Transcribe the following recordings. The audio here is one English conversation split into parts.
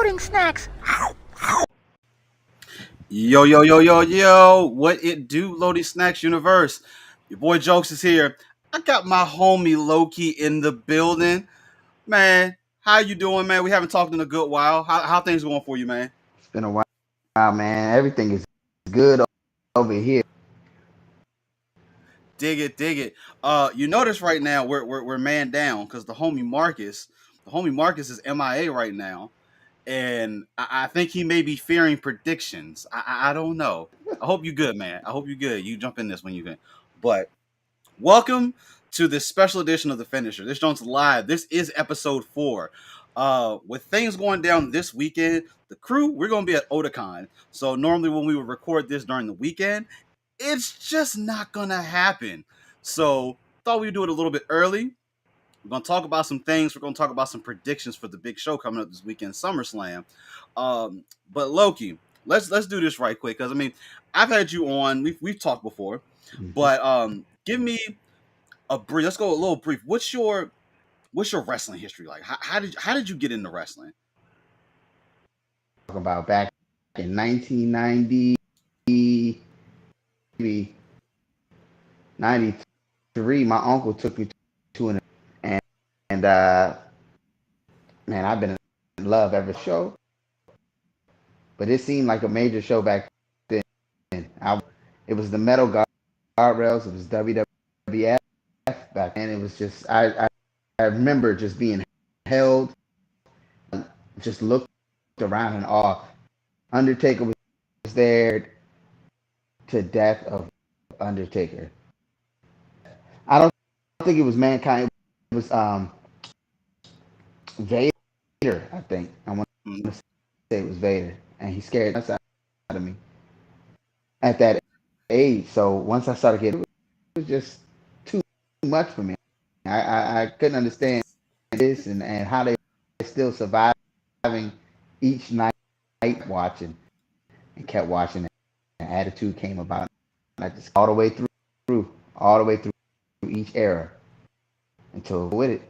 loading snacks. Yo, yo, yo, yo, yo. What it do, Loading Snacks Universe? Your boy Jokes is here. I got my homie Loki in the building. Man, how you doing, man? We haven't talked in a good while. How things going for you, man? It's been a while, man. Everything is good over here. Dig it, dig it. You notice right now we're man down because the homie Marcus is MIA right now. And I think he may be fearing predictions. I don't know. I hope you good, man. I hope you good. You jump in this when you can. But welcome to this special edition of The Finisher. This joint's live. This is episode 4. With things going down this weekend, the crew, we're going to be at Otakon. So normally when we would record this during the weekend, it's just not going to happen. So thought we'd do it a little bit early. We're going to talk about some things. We're going to talk about some predictions for the big show coming up this weekend, SummerSlam. But Loki, let's do this right quick because I mean, I've had you on. We've talked before, but give me a brief. Let's go a little brief. What's your wrestling history like? How did you get into wrestling? Talk about back in 1990, maybe 93. My uncle took me to an and man, I've been in love ever show, but it seemed like a major show back then. It was the metal guardrails. It was WWF back then. It was just I remember just being held, just looked around in awe. Undertaker was there to death of Undertaker. I don't think it was Mankind. It was Vader. I think I want to say it was Vader, and he scared us out of me at that age. So once I started getting, it was just too much for me. I couldn't understand this and how they still surviving each night watching and kept watching. And attitude came about. And I just all the way through each era until with it.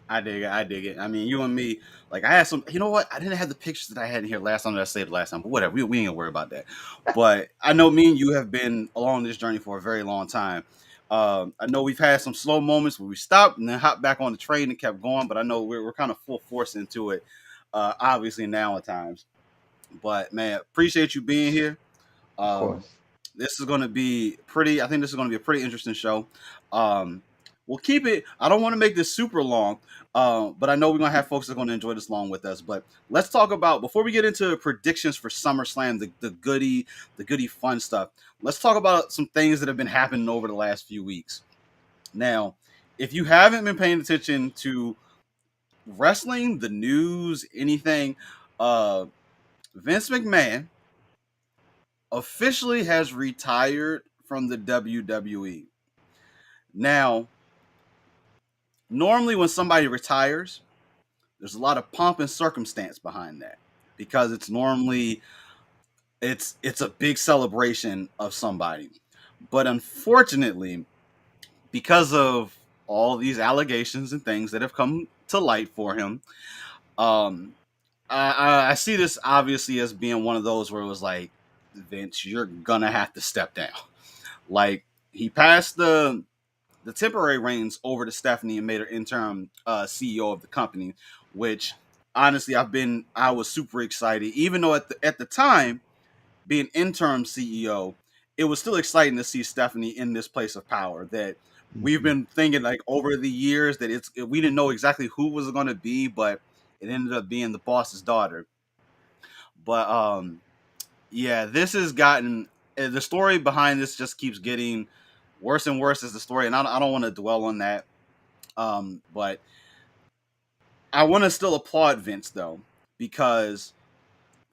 I dig it. I dig it. I mean, you and me, like I had some. You know what? I didn't have the pictures that I had in here last time that I saved last time, but whatever. We ain't gonna worry about that. But I know me and you have been along this journey for a very long time. I know we've had some slow moments where we stopped and then hopped back on the train and kept going, but I know we're kind of full force into it. Obviously now at times. But man, appreciate you being here. Of Um, course. this is going to be pretty. I think this is going to be a pretty interesting show. Um, we'll keep it. I don't want to make this super long, but I know we're going to have folks that are going to enjoy this long with us. But let's talk about before we get into predictions for SummerSlam, the goody fun stuff. Let's talk about some things that have been happening over the last few weeks. Now, if you haven't been paying attention to wrestling, the news, anything, uh, Vince McMahon officially has retired from the WWE. Now, normally when somebody retires, there's a lot of pomp and circumstance behind that because it's normally it's a big celebration of somebody. But unfortunately, because of all these allegations and things that have come to light for him, um, I see this obviously as being one of those where it was like, Vince, you're gonna have to step down. Like he passed the temporary reigns over to Stephanie and made her interim CEO of the company, which honestly I was super excited, even though at the time being interim CEO, it was still exciting to see Stephanie in this place of power that we've Mm-hmm. been thinking like over the years that we didn't know exactly who was going to be, but it ended up being the boss's daughter. But yeah, this has gotten the story behind this just keeps getting worse and worse as the story, and I don't want to dwell on that. But I want to still applaud Vince though, because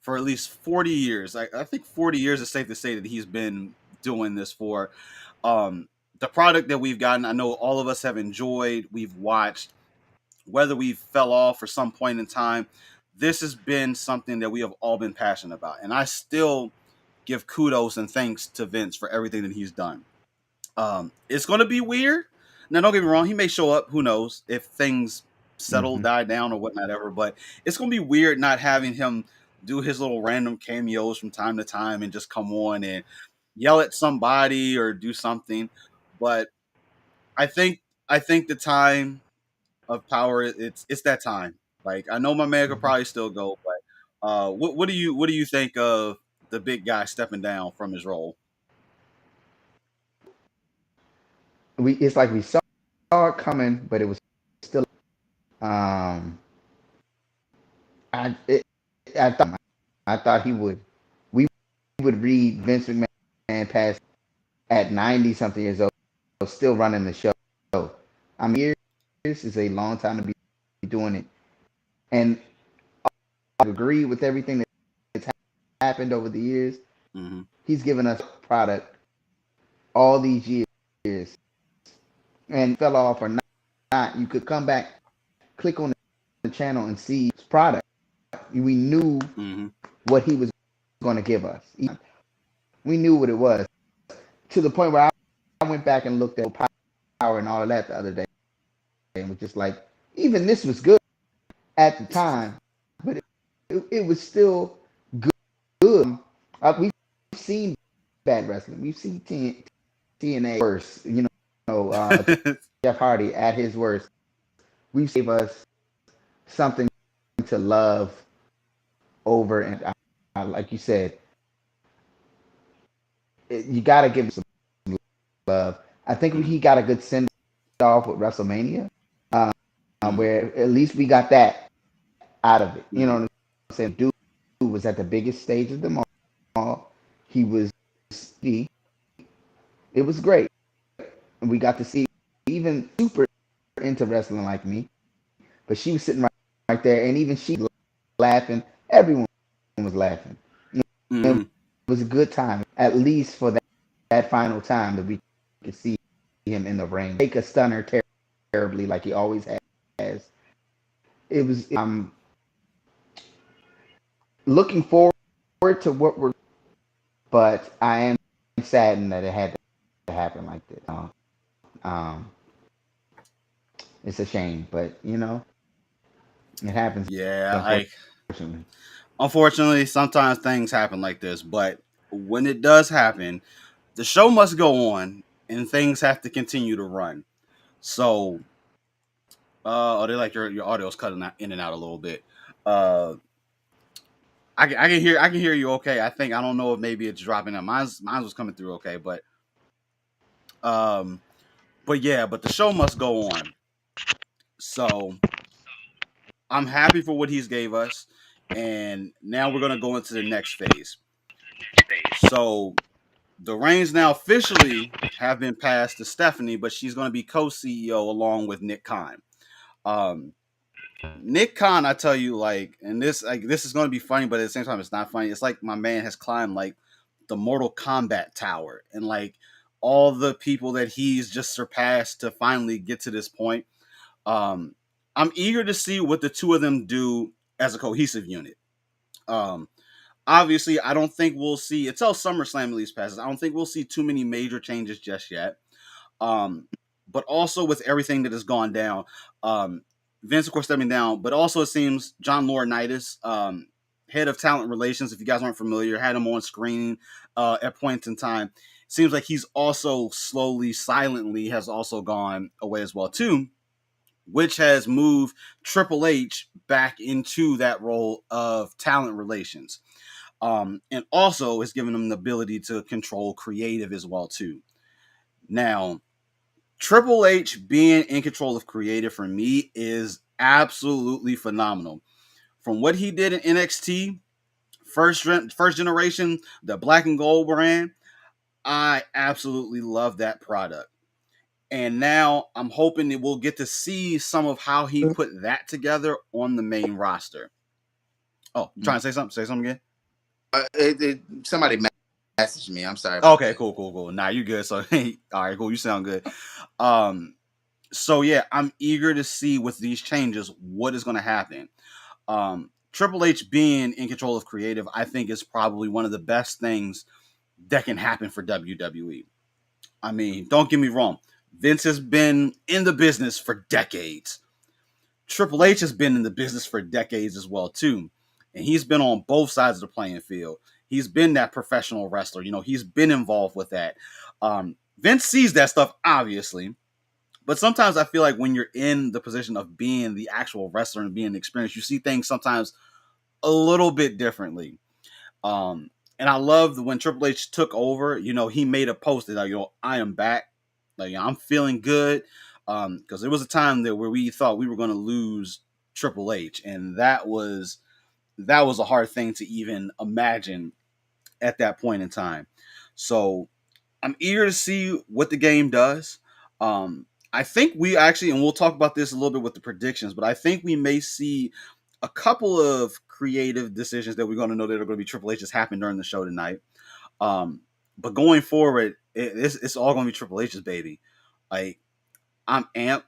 for at least 40 years, I think 40 years is safe to say that he's been doing this for. Um, the product that we've gotten, I know all of us have enjoyed. We've watched, whether we fell off or some point in time. This has been something that we have all been passionate about, and I still give kudos and thanks to Vince for everything that he's done. It's going to be weird. Now, don't get me wrong; he may show up. Who knows if things settle, Hmm. die down, or whatnot ever. But it's gonna be weird not having him do his little random cameos from time to time and just come on and yell at somebody or do something. But I think I think the time of power, it's that time. Like I know my man could probably still go, but what do you think of the big guy stepping down from his role? It's like we saw it coming, but it was still. Um, I it, I thought he would. We would read Vince McMahon past at 90 something years old, still running the show. I mean, years is a long time to be doing it, and I agree with everything that's happened over the years. Hmm. He's given us product all these years, and fell off or not, you could come back, click on the channel, and see his product. We knew Hmm. what he was going to give us. We knew what it was to the point where I went back and looked at power and all of that the other day, and was just like, even this was good at the time, but it was still good. We've seen bad wrestling. We've seen TNA worse. Jeff Hardy at his worst. We've seen us something to love over, and like you said, you got to give him some love. I think he got a good send off with WrestleMania, Hmm. where at least we got that out of it. You know Hmm. what I'm saying? Dude was at the biggest stage of them all. He was it was great. And we got to see even super into wrestling like me, but she was sitting right there, and even she was laughing. Everyone was laughing. It Hmm. was a good time, at least for that final time that we could see him in the ring. Take a stunner terribly like he always has. It was. I'm looking forward to what we're, but I am saddened that it had to happen like this. Um, it's a shame, but it happens. Yeah, Unfortunately. unfortunately, sometimes things happen like this, but when it does happen, the show must go on and things have to continue to run. So, oh, they like your audio's cutting out, in and out a little bit. Uh, I can hear you okay. I don't know if maybe it's dropping out. Mine was coming through okay, um, but yeah, but the show must go on. So I'm happy for what he's gave us, and now we're gonna go into the next phase. So the reins now officially have been passed to Stephanie, but she's going to be co-CEO along with Nick Khan. Um, Nick Khan, I tell you, and this is going to be funny, but at the same time, it's not funny. It's like my man has climbed like the Mortal Kombat tower, and like all the people that he's just surpassed to finally get to this point. Um, I'm eager to see what the two of them do as a cohesive unit. Um, Obviously, I don't think we'll see until SummerSlam at least passes. I don't think we'll see too many major changes just yet. Um, but also with everything that has gone down, um, Vince of course stepping down, but also it seems John Laurinaitis, head of talent relations, if you guys aren't familiar, had him on screen at points in time. Seems like he's also slowly, silently has also gone away as well too, which has moved Triple H back into that role of talent relations, and also has given them the ability to control creative as well too. Now, Triple H being in control of creative for me is absolutely phenomenal. From what he did in NXT, first generation, the Black and Gold brand, I absolutely love that product. And now I'm hoping that we'll get to see some of how he put that together on the main roster. Oh, you trying to say something? Say something again? Somebody messaged me. I'm sorry about Okay, that. cool. Nah, you good. So, all right, cool. You sound good. Um, so yeah, I'm eager to see with these changes what is going to happen. Triple H being in control of creative, I think, is probably one of the best things that can happen for WWE. I mean, don't get me wrong. Vince has been in the business for decades. Triple H has been in the business for decades as well too, and he's been on both sides of the playing field. He's been that professional wrestler. He's been involved with that. Vince sees that stuff, obviously, but sometimes I feel like when you're in the position of being the actual wrestler and being experienced, you see things sometimes a little bit differently. And I love when Triple H took over. He made a post that I am back. Like, I'm feeling good. Because there was a time there where we thought we were going to lose Triple H, and that was a hard thing to even imagine at that point in time. So I'm eager to see what the game does. I think we actually, and we'll talk about this a little bit with the predictions, but I think we may see a couple of creative decisions that we're going to know that are going to be Triple H's happen during the show tonight. But going forward, it's all going to be Triple H's baby. Like, I'm amped.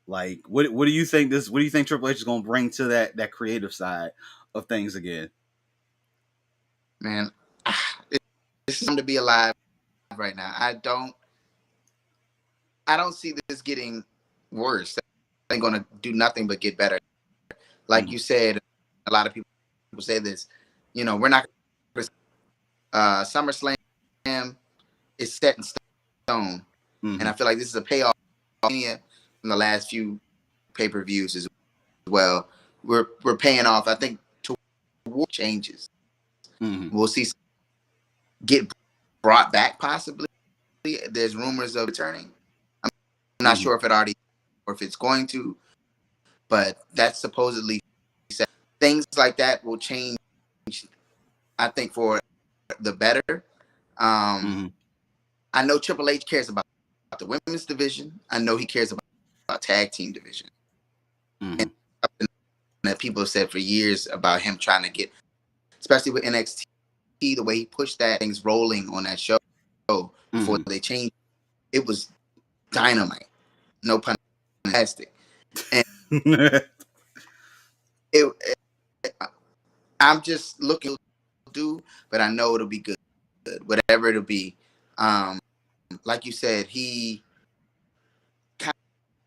Like, what do you think What do you think Triple H is going to bring to that creative side of things again? Man, it's time to be alive right now. I don't see this getting worse. They're going to do nothing but get better. Like you said, a lot of people say this. We're not. SummerSlam is set in stone, and I feel like this is a payoff in the last few pay-per-views as well. We're paying off. I think toward changes. We'll see get brought back possibly. There's rumors of returning. I'm not sure if it already or if it's going to, but that's supposedly set. Things like that will change, I think, for the better. I know Triple H cares about the women's division. I know he cares about tag team division. And that people have said for years about him trying to get, especially with NXT, the way he pushed that things rolling on that show before they changed. It was dynamite. No pun intended. And I'm just looking to do, but I know it'll be good. Whatever it'll be. Like you said, he kind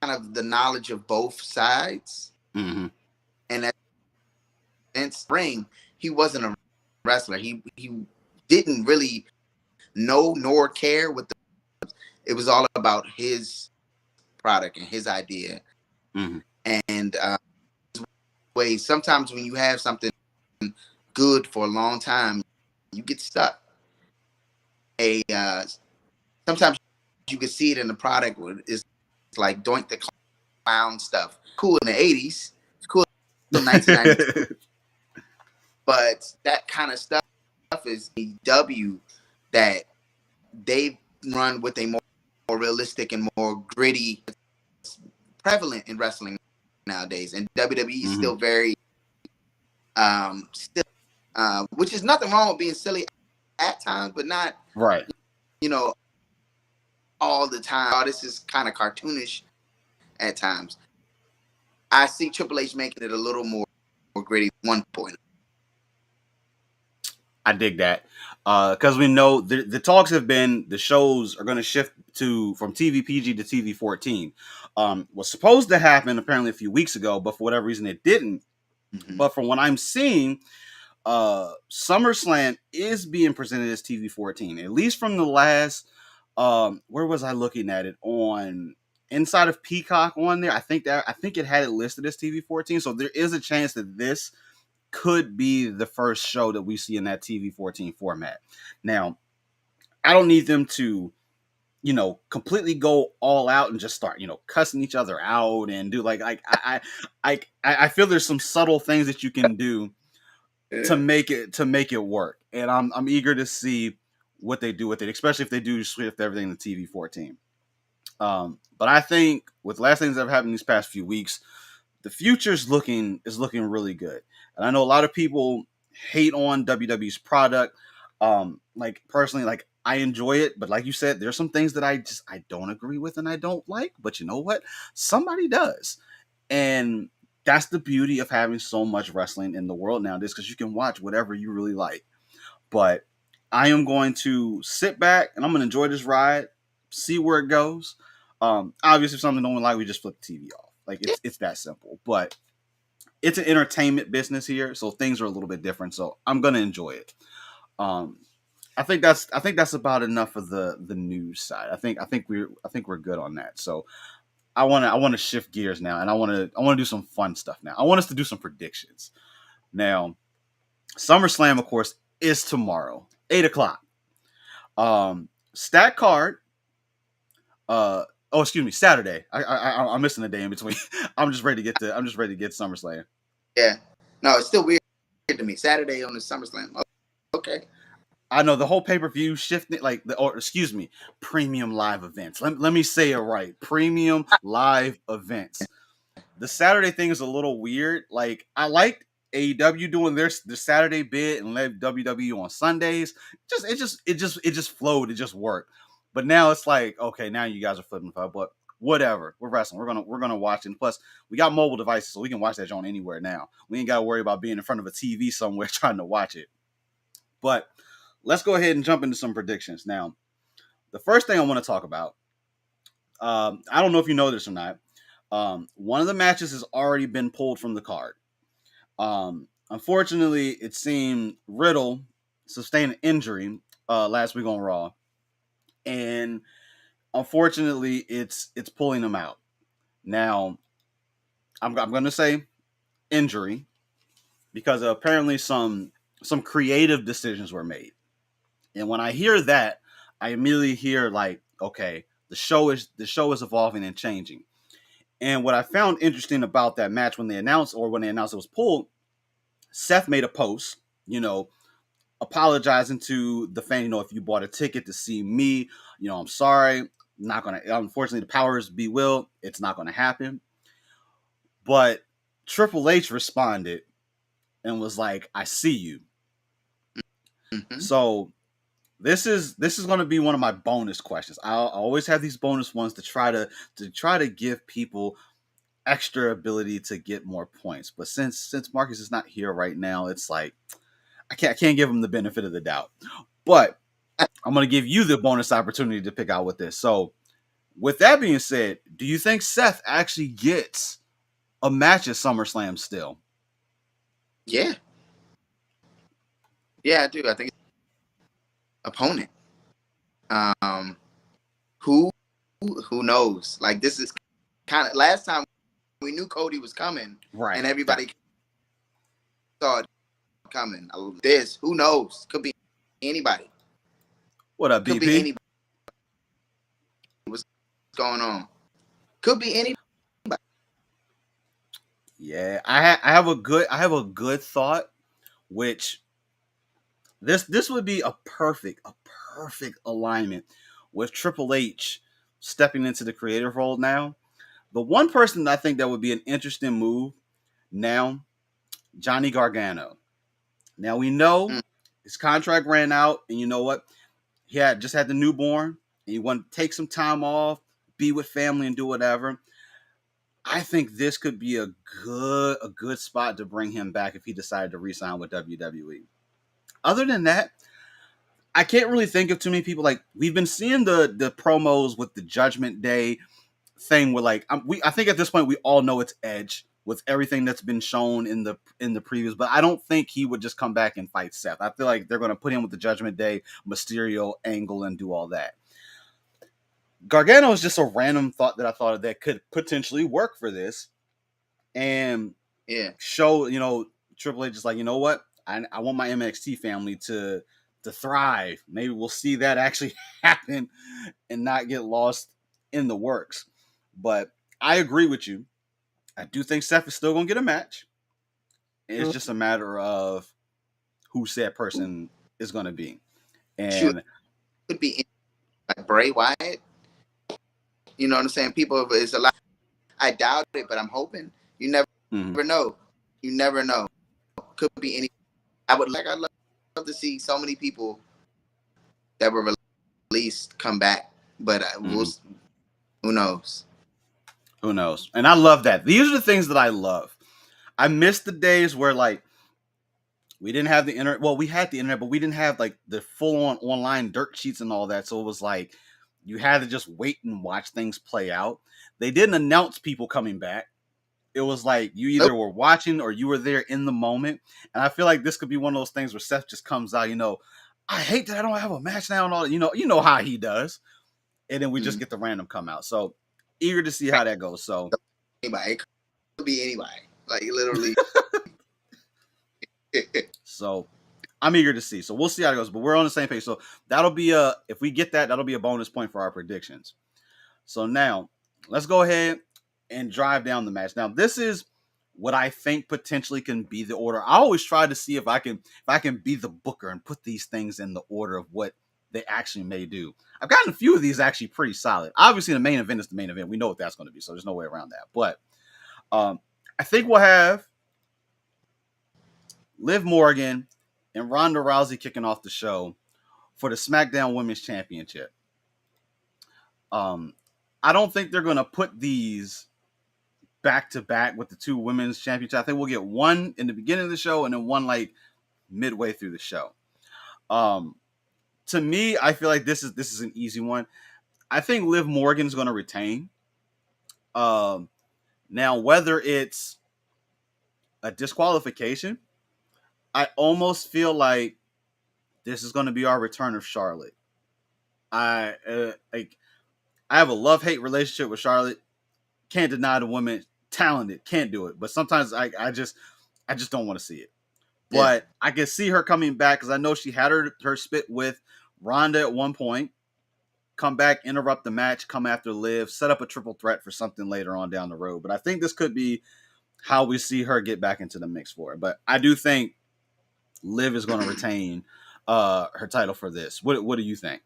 of the knowledge of both sides. And that Vince ring, he wasn't a wrestler. He didn't really know nor care what it was all about his product and his idea. And ways sometimes when you have something good for a long time, you get stuck. Sometimes you can see it in the product. It's like Doink the Clown stuff. Cool in the 80s. It's cool in 1992. But that kind of stuff is AEW that they've run with a more realistic and more gritty, prevalent in wrestling nowadays. And WWE is still very, which is nothing wrong with being silly at times, but not right. All the time. Oh, this is kind of cartoonish at times. I see Triple H making it a little more gritty. 1 point. I dig that because we know the talks have been the shows are going to shift from TV PG to TV 14. Was supposed to happen apparently a few weeks ago, but for whatever reason it didn't. But from what I'm seeing, SummerSlam is being presented as TV 14, at least from the last. Where was I looking at it on inside of Peacock on there? I think it had it listed as TV 14, so there is a chance that this could be the first show that we see in that TV 14 format. Now, I don't need them to, completely go all out and just start, cussing each other out and do I feel there's some subtle things that you can do to make it work. And I'm eager to see what they do with it, especially if they do shift everything to TV 14. But I think with last things that have happened these past few weeks, the future is looking really good. And I know a lot of people hate on WWE's product. Personally, I enjoy it, but like you said, there's some things that I don't agree with and I don't like. But you know what? Somebody does. And that's the beauty of having so much wrestling in the world nowadays, because you can watch whatever you really like. But I am going to sit back and I'm going to enjoy this ride, see where it goes. Obviously, if something don't like, we just flip the TV off. Like Yeah, it's that simple. But it's an entertainment business here, so things are a little bit different. So I'm gonna enjoy it. Um, I think that's about enough of the news side. I think we're good on that. So I wanna shift gears now, and I wanna do some fun stuff now. I want us to do some predictions. Now, SummerSlam, of course, is tomorrow, 8 o'clock. Stat card. Oh, excuse me, Saturday. I'm missing a day in between. I'm just ready to get SummerSlam. yeah. No, it's still weird to me. Saturday on the SummerSlam. Oh, okay. I know the whole pay per view shifting, like or excuse me, premium live events. Let me say it right. Premium live events. The Saturday thing is a little weird. Like I liked AEW doing their Saturday bit and let WWE on Sundays. It just flowed. It just worked. But now it's like, okay, now you guys are flipping the five. But whatever. We're wrestling. We're gonna watch it. And plus, we got mobile devices, so we can watch that joint anywhere now. We ain't gotta worry about being in front of a TV somewhere trying to watch it. But let's go ahead and jump into some predictions. Now, the first thing I want to talk about, I don't know if you know this or not. One of the matches has already been pulled from the card. Unfortunately, it seemed Riddle sustained an injury last week on Raw, and unfortunately, it's pulling him out. Now, I'm going to say injury because apparently some creative decisions were made. And when I hear that, I immediately hear like, okay, the show is evolving and changing. And what I found interesting about that match when they announced it was pulled, Seth made a post, apologizing to the fan. If you bought a ticket to see me, I'm sorry. Not gonna. Unfortunately, the powers be will. It's not gonna happen. But Triple H responded and was like, "I see you." Mm-hmm. So this is going to be one of my bonus questions. I always have these bonus ones to try to give people extra ability to get more points. But since Marcus is not here right now, it's like I can't give him the benefit of the doubt. But I'm going to give you the bonus opportunity to pick out with this. So with that being said, do you think Seth actually gets a match at SummerSlam still? Yeah, yeah, I do. I think it's opponent. Um, who who knows? Like this is kind of last time we knew Cody was coming, Right. and everybody saw it coming. This who knows? Could be anybody. What up, Could be BP? anybody. What's going on? Could be anybody. Yeah, I have a good thought, which this would be a perfect alignment with Triple H stepping into the creative role now. The one person that I think that would be an interesting move now, Johnny Gargano. Now we know Mm, his contract ran out, and you know what? He had just had the newborn, and he wanted to take some time off, be with family, and do whatever. I think this could be a good spot to bring him back if he decided to re-sign with WWE. Other than that, I can't really think of too many people. Like we've been seeing the promos with the Judgment Day thing. Where like I think at this point we all know it's Edge with everything that's been shown in the previews. But I don't think he would just come back and fight Seth. I feel like they're going to put him with the Judgment Day Mysterio angle and do all that. Gargano is just a random thought that I thought of that could potentially work for this and yeah. show Triple H is like, you know what, I want my MXT family to thrive. Maybe we'll see that actually happen and not get lost in the works. But I agree with you. I do think Seth is still gonna get a match. It's just a matter of who said person is gonna be. Shoot, And could be like Bray Wyatt. You know what I'm saying? People, it's a lot. I doubt it, but I'm hoping. You never mhm, know. You never know. Could be any. I'd love to see so many people that were released come back, but mhm, who knows? who knows? And I love that. These are the things that I love. I miss the days where like we didn't have the internet. Well, we had the internet, but we didn't have like the full on online dirt sheets and all that. So it was like you had to just wait and watch things play out. They didn't announce people coming back. it was like you either Nope. were watching or you were there in the moment. And I feel like this could be one of those things where Seth just comes out, I hate that I don't have a match now and all that. You know how he does. And then we just Mm. get the random come out. So eager to see how that goes. So Anybody, it could be anybody. Like literally. so I'm eager to see. So we'll see how it goes. But we're on the same page. So that'll be if we get that, that'll be a bonus point for our predictions. So now let's go ahead and drive down the match. Now this is what I think potentially can be the order. I always try to see if I can be the booker and put these things in the order of what they actually may do. I've gotten a few of these actually pretty solid. Obviously, the main event is the main event. We know what that's going to be, so there's no way around that. But I think we'll have Liv Morgan and Ronda Rousey kicking off the show for the SmackDown Women's Championship. I don't think they're going to put these back to back with the two women's championships. I think we'll get one in the beginning of the show and then one like midway through the show. To me, I feel like this is an easy one. I think Liv Morgan is going to retain. Now, whether it's a disqualification, I almost feel like this is going to be our return of Charlotte. I have a love-hate relationship with Charlotte. Can't deny the woman talented, can't do it. But sometimes I just don't want to see it. But I can see her coming back because I know she had her spit with Ronda at one point. Come back, interrupt the match, come after Liv, set up a triple threat for something later on down the road. But I think this could be how we see her get back into the mix for it. But I do think Liv is going to retain her title for this. What do you think?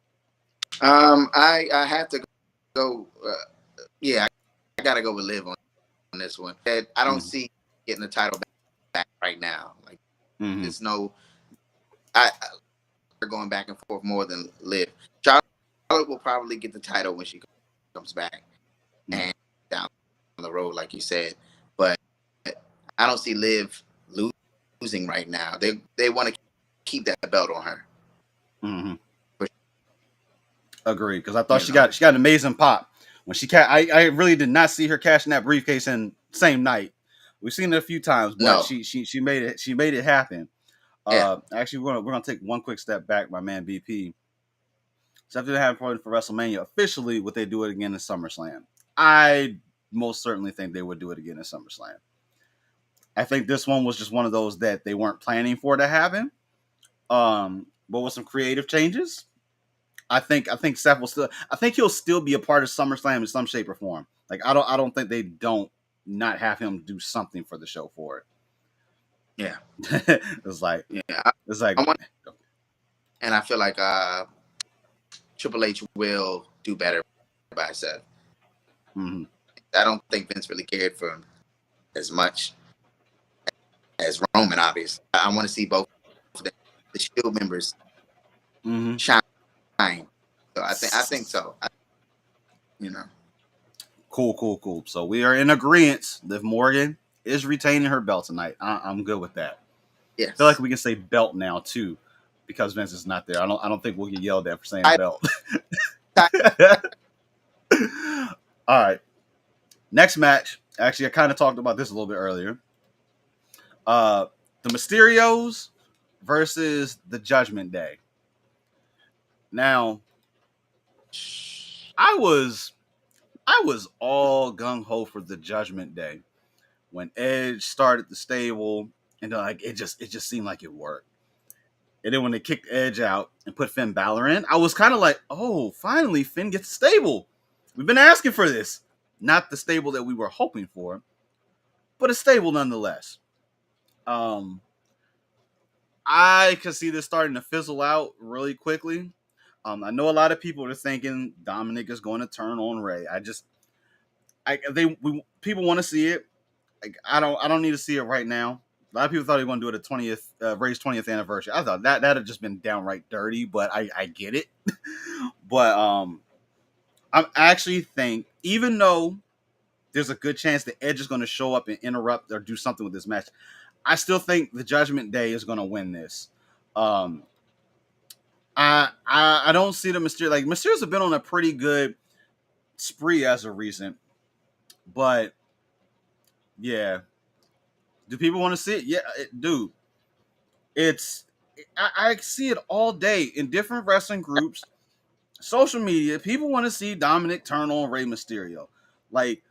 I have to go. I gotta go with Liv on this one. I don't see getting the title back right now. Like there's no. We're going back and forth more than Liv. Charlotte will probably get the title when she comes back and down the road, like you said. But I don't see Liv losing right now. They want to keep that belt on her. Mm-hmm. Agreed, because I thought she got an amazing pop when she I really did not see her cashing that briefcase in same night. We've seen it a few times, but she made it happen. Actually, we're gonna take one quick step back, my man BP. So after they have important for WrestleMania, officially, would they do it again in SummerSlam? I most certainly think they would do it again in SummerSlam. I think this one was just one of those that they weren't planning for to happen. But with some creative changes, I think Seth will still. I think he'll still be a part of SummerSlam in some shape or form. Like I don't think they don't not have him do something for the show for it. Yeah, it's like and I feel like Triple H will do better by Seth. Mm-hmm. I don't think Vince really cared for him as much as Roman. Obviously, I want to see both of the Shield members shine. So I think so. Cool. So we are in agreement. Liv Morgan is retaining her belt tonight. I'm good with that. Yes. I feel like we can say belt now too, because Vince is not there. I don't think we'll get yelled at for saying belt. All right. Next match. Actually, I kind of talked about this a little bit earlier. The Mysterios versus the Judgment Day. Now, I was all gung ho for the Judgment Day when Edge started the stable, and like it just seemed like it worked. And then when they kicked Edge out and put Finn Balor in, I was kind of like, oh, finally Finn gets a stable. We've been asking for this. Not the stable that we were hoping for, but a stable nonetheless. I could see this starting to fizzle out really quickly. I know a lot of people are thinking Dominic is going to turn on Ray. People want to see it. Like, I don't need to see it right now. A lot of people thought he was going to do it at Ray's 20th anniversary. I thought that had just been downright dirty, but I get it. But I actually think, even though there's a good chance that Edge is going to show up and interrupt or do something with this match, I still think the Judgment Day is going to win this. I don't see the Mysterios. Like, Mysterios have been on a pretty good spree as of recent, but Yeah. Do people want to see it? Yeah, dude. It's I see it all day in different wrestling groups, social media. People want to see Dominic turn on Rey Mysterio. Like,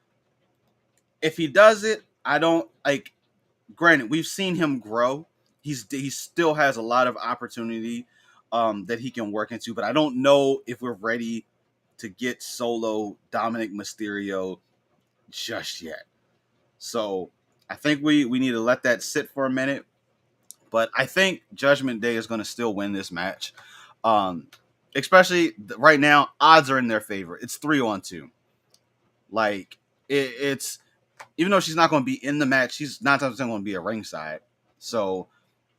if he does it, I don't like. Granted, we've seen him grow. He still has a lot of opportunity that he can work into, but I don't know if we're ready to get solo Dominic Mysterio just yet. So I think we need to let that sit for a minute. But I think Judgment Day is going to still win this match. Um, Especially right now, odds are in their favor. It's 3-2. Like it's even though she's not going to be in the match, she's 9 times going to be at ringside. So,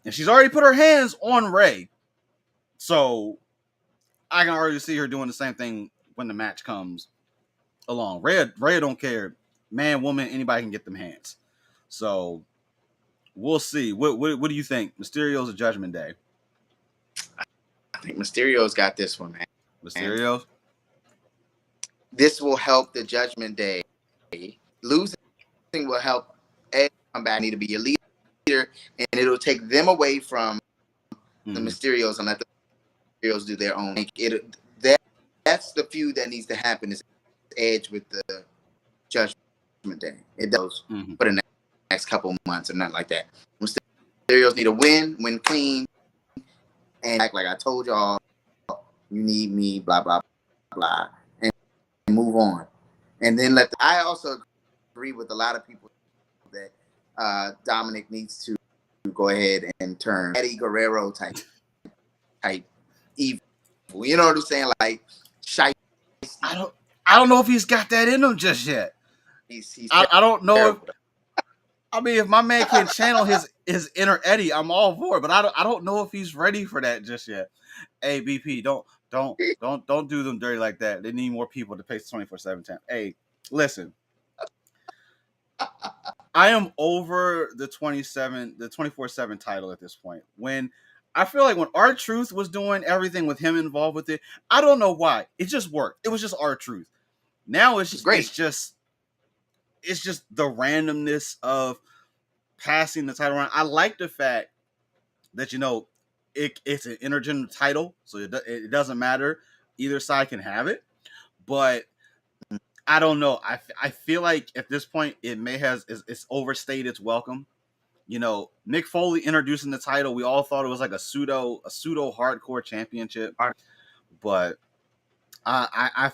and she's already put her hands on Ray. So I can already see her doing the same thing when the match comes along. Ray don't care, man, woman, anybody can get them hands. So we'll see. What do you think? Mysterio's a Judgment Day. I think Mysterio's got this one, man. Mysterio. This will help the Judgment Day. Losing will help Edge come back. Need to be your leader, and it'll take them away from the Mysterios and let the Mysterios do their own. That's the feud that needs to happen. Is Edge with the Judgment Day. It does for the next couple months or nothing like that. Mysterios need to win clean, and act like I told y'all, you need me, blah blah blah, and move on. And then I also agree with a lot of people that Dominic needs to go ahead and turn Eddie Guerrero type evil. You know what I'm saying? Like shy. I don't know if he's got that in him just yet. I don't know if I mean if my man can channel his inner Eddie, I'm all for it. But I don't know if he's ready for that just yet. Hey BP, don't do them dirty like that. They need more people to pay 24/7 time. Hey, listen. I am over the 24/7 title at this point. When I feel like when R-Truth was doing everything with him involved with it, I don't know why. It just worked. It was just R-Truth. Now it's great. It's just the randomness of passing the title around. I like the fact that it's an intergender title, so it doesn't matter. Either side can have it, but I don't know. I feel like at this point it's overstayed its welcome. Mick Foley introducing the title, we all thought it was like a pseudo hardcore championship, but I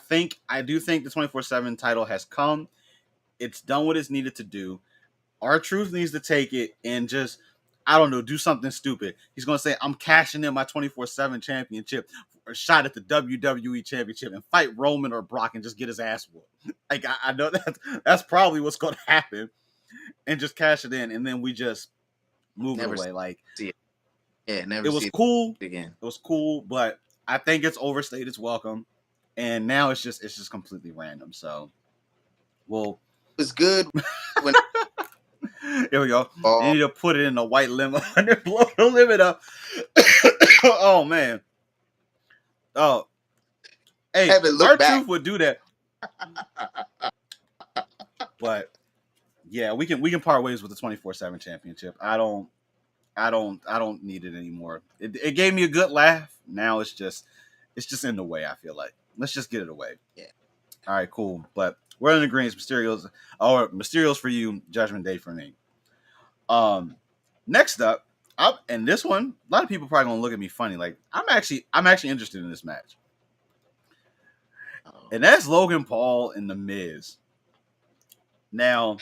do think the 24/7 title has come. It's done what it's needed to do. R-Truth needs to take it and just, I don't know, do something stupid. He's going to say, I'm cashing in my 24/7 championship for a shot at the WWE championship and fight Roman or Brock and just get his ass whooped. Like, I know that's probably what's going to happen, and just cash it in, and then we just move it away. Like, never. It was cool again. It was cool, but I think it's overstayed its welcome, and now it's just completely random. So, well, it was good when. Here we go. You need to put it in a white limo and blow the limit up. Oh man. Oh. Hey, R-Truth would do that. But yeah, we can part ways with the 24/7 championship. I don't need it anymore. It gave me a good laugh. Now it's just in the way, I feel like. Let's just get it away. Yeah. All right, cool. But we're in agreement. Mysterio's for you, Judgment Day for me. Next up, and this one, a lot of people probably gonna look at me funny. Like, I'm actually interested in this match, and that's Logan Paul and The Miz. Now,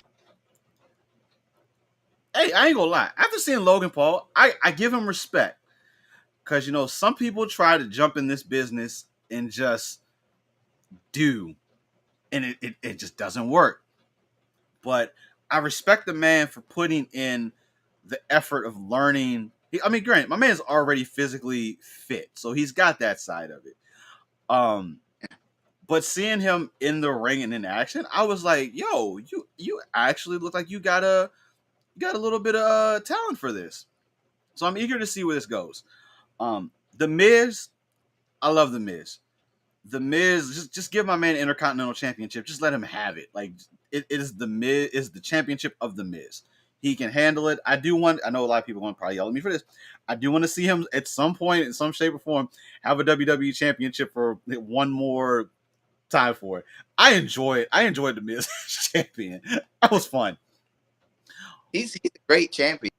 hey, I ain't gonna lie. After seeing Logan Paul, I give him respect, because some people try to jump in this business and just do, and it just doesn't work. But I respect the man for putting in the effort of learning. I mean, granted, my man's already physically fit, so he's got that side of it. But seeing him in the ring and in action, I was like, "Yo, you actually look like you got a little bit of talent for this." So I'm eager to see where this goes. The Miz, I love The Miz. The Miz, just give my man an Intercontinental Championship. Just let him have it. Like, it is the Miz, is the championship of the Miz. He can handle it. I know a lot of people want to probably yell at me for this. I do want to see him at some point, in some shape or form, have a WWE championship for one more time for it. I enjoyed the Miz champion. That was fun. He's a great champion,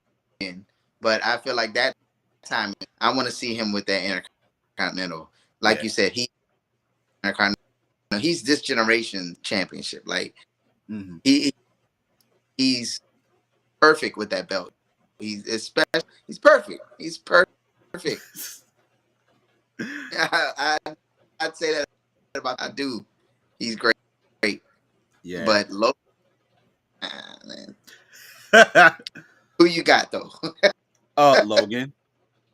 but I feel like that time I want to see him with that Intercontinental. Like you said, he's this generation championship. Like he's perfect with that belt. He's especially he's perfect. He's perfect. I'd say that about I do. He's great. Yeah. But Logan, man. Who you got though? Logan.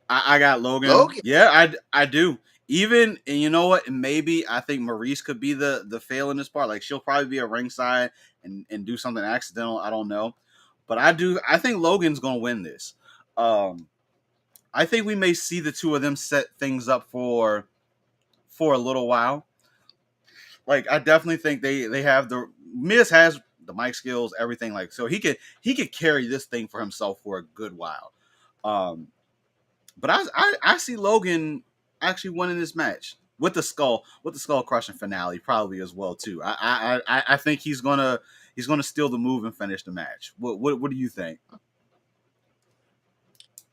I got Logan. Yeah, I do. Even, and you know what? Maybe I think Maurice could be the fail in this part. Like, she'll probably be a ringside and do something accidental. I don't know. But I think Logan's gonna win this. I think we may see the two of them set things up for a little while. Like, I definitely think they have Miz has the mic skills, everything, like, so he could carry this thing for himself for a good while. But I see Logan actually winning this match with the skull crushing finale probably as well too. I think he's gonna steal the move and finish the match. What do you think?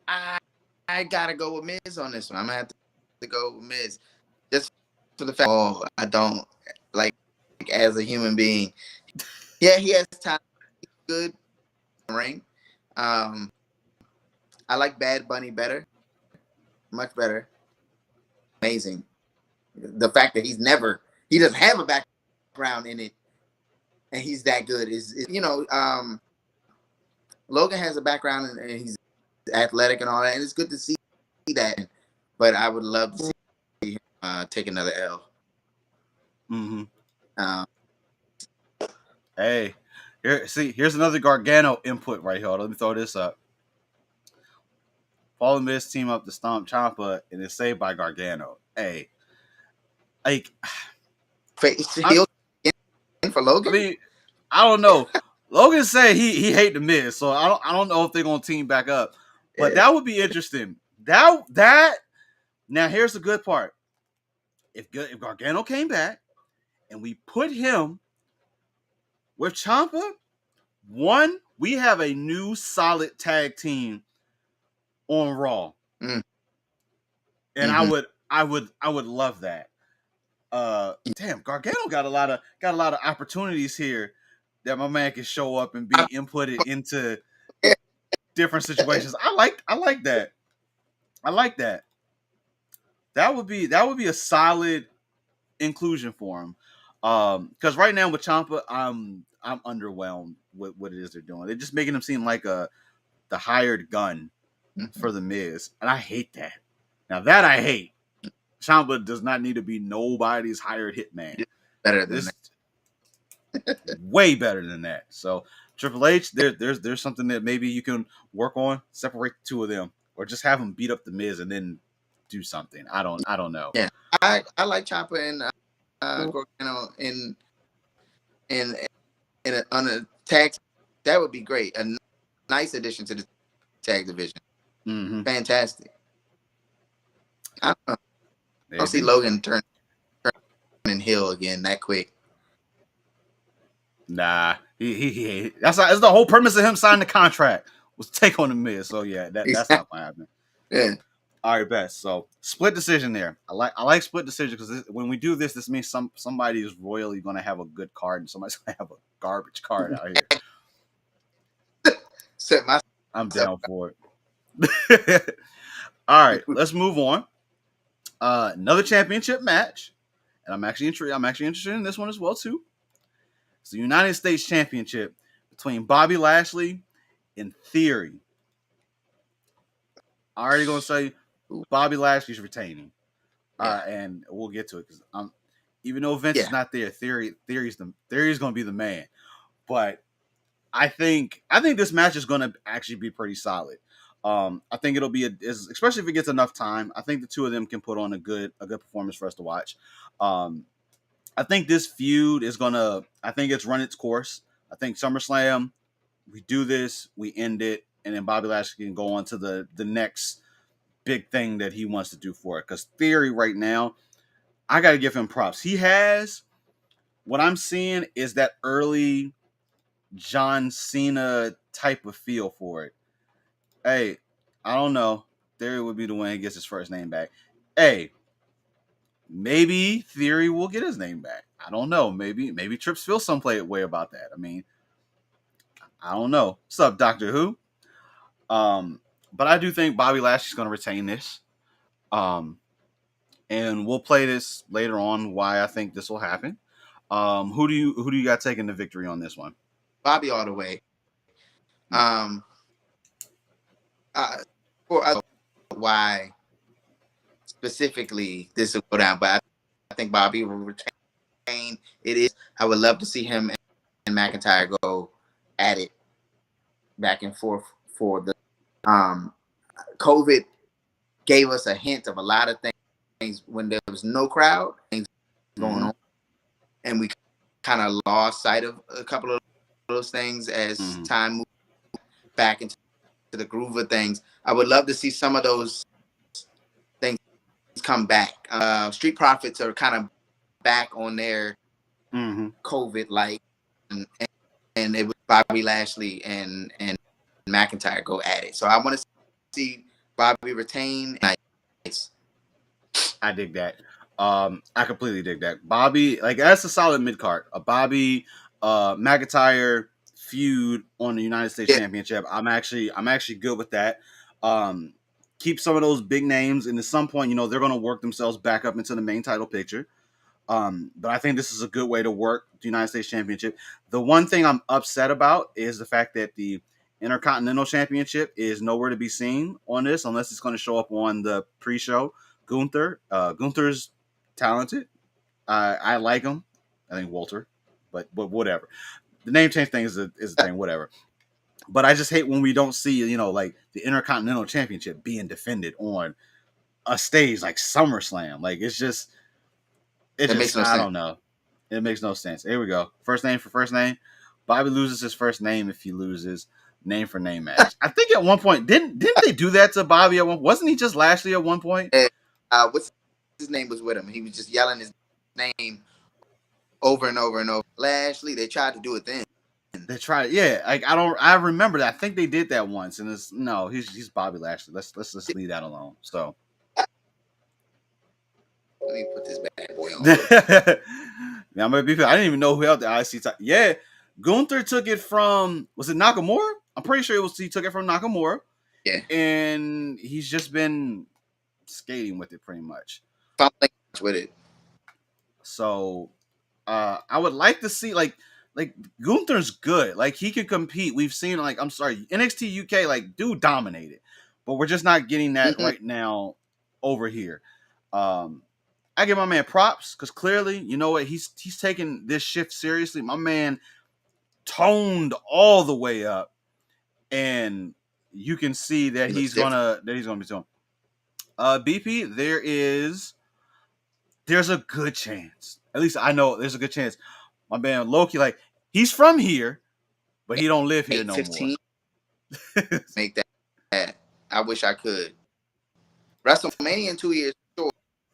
I gotta go with Miz on this one. I'm gonna have to go with Miz just for the fact. Oh, I don't like as a human being. Yeah, he has time. He's good ring. I like Bad Bunny better. Much better. Amazing. The fact that he doesn't have a background in it, and he's that good is Logan has a background and he's athletic and all that, and it's good to see that. But I would love to see him take another L. Hey, here's another Gargano input right here. Let me throw this up. Follow Miz team up to stomp Ciampa, and it's saved by Gargano. Hey, like, in for Logan. I mean, I don't know. Logan said he hate the Miz, so I don't know if they're gonna team back up. But that would be interesting. That now here's the good part. If Gargano came back and we put him with Ciampa, we have a new solid tag team on Raw. And I would love that. Damn, Gargano got a lot of opportunities here that my man can show up and be inputted into different situations. I like that. I like that. That would be a solid inclusion for him. Because right now with Ciampa, I'm underwhelmed with what it is they're doing. They're just making him seem like the hired gun for the Miz, and I hate that. Now that I hate. Ciampa does not need to be nobody's hired hitman. Better than that. Way better than that. So Triple H, there's something that maybe you can work on. Separate the two of them, or just have them beat up the Miz and then do something. I don't know. Yeah, I like Ciampa and Gargano on a tag. That would be great. A nice addition to the tag division. Fantastic. I don't know. I don't see Logan turning heel again that quick. Nah, he that's the whole premise of him signing the contract was take on the Miz. So yeah, that's not gonna happen. Yeah. All right, best. So split decision there. I like split decision because when we do this means somebody is royally gonna have a good card and somebody's gonna have a garbage card out here. I'm down for it. All right, let's move on. Another championship match, and I'm actually interested in this one as well too. It's the United States Championship between Bobby Lashley and Theory. I'm already gonna say Bobby Lashley's retaining, and we'll get to it because even though Vince is not there, Theory's gonna be the man. But I think this match is gonna actually be pretty solid. I think it'll be especially if it gets enough time. I think the two of them can put on a good performance for us to watch. I think this feud is gonna. I think it's run its course. I think SummerSlam, we do this, we end it, and then Bobby Lashley can go on to the next big thing that he wants to do for it. Because Theory right now, I got to give him props. He has, what I'm seeing is that early John Cena type of feel for it. Hey, I don't know. Theory would be the one who gets his first name back. Hey, maybe Theory will get his name back. I don't know. Maybe Trips feels some way about that. I mean, I don't know. What's up, Doctor Who? But I do think Bobby Lashley's going to retain this. And we'll play this later on. Why I think this will happen. Who do you got taking the victory on this one? Bobby all the way. For why specifically this will go down, but I think Bobby will retain. It is. I would love to see him and McIntyre go at it back and forth for the COVID gave us a hint of a lot of things when there was no crowd, things going on, and we kind of lost sight of a couple of those things as time moved back into the groove of things. I would love to see some of those things come back. Street Profits are kind of back on their COVID like, and it was Bobby Lashley and McIntyre go at it. So I want to see Bobby retain. Nice. I dig that. I completely dig that. Bobby, like, that's a solid mid card. A Bobby McIntyre feud on the United States Championship. I'm actually good with that. Keep some of those big names, and at some point, they're going to work themselves back up into the main title picture. But I think this is a good way to work the United States Championship. The one thing I'm upset about is the fact that the Intercontinental Championship is nowhere to be seen on this, unless it's going to show up on the pre-show. Gunther's talented. I like him. I think Walter, but whatever. The name change thing is a thing, whatever. But I just hate when we don't see, like the Intercontinental Championship being defended on a stage like SummerSlam. Like, it makes no sense. I don't know. It makes no sense. Here we go. First name for first name. Bobby loses his first name if he loses. Name for name match. I think at one point didn't they do that to Bobby at one? Wasn't he just Lashley at one point? What's his name was with him. He was just yelling his name over and over and over. Lashley. They tried to do it then. They tried, yeah. Like, I remember that. I think they did that once, and he's Bobby Lashley. Let's just leave that alone. So let me put this bad boy on. Now, I didn't even know who held the IC title. Yeah, Gunther took it from, was it Nakamura? I'm pretty sure he took it from Nakamura. Yeah, and he's just been skating with it pretty much. Fumbling with it. So, I would like to see like Gunther's good. Like, he could compete. We've seen, like, I'm sorry, NXT UK, like, dude dominated, but we're just not getting that right now over here. I give my man props because clearly, you know what, he's taking this shift seriously. My man toned all the way up, and you can see that he's gonna be doing. BP, there's a good chance. At least I know there's a good chance. My man Loki, like, he's from here, but he don't live here no 15. More. Make that. I wish I could. WrestleMania in 2 years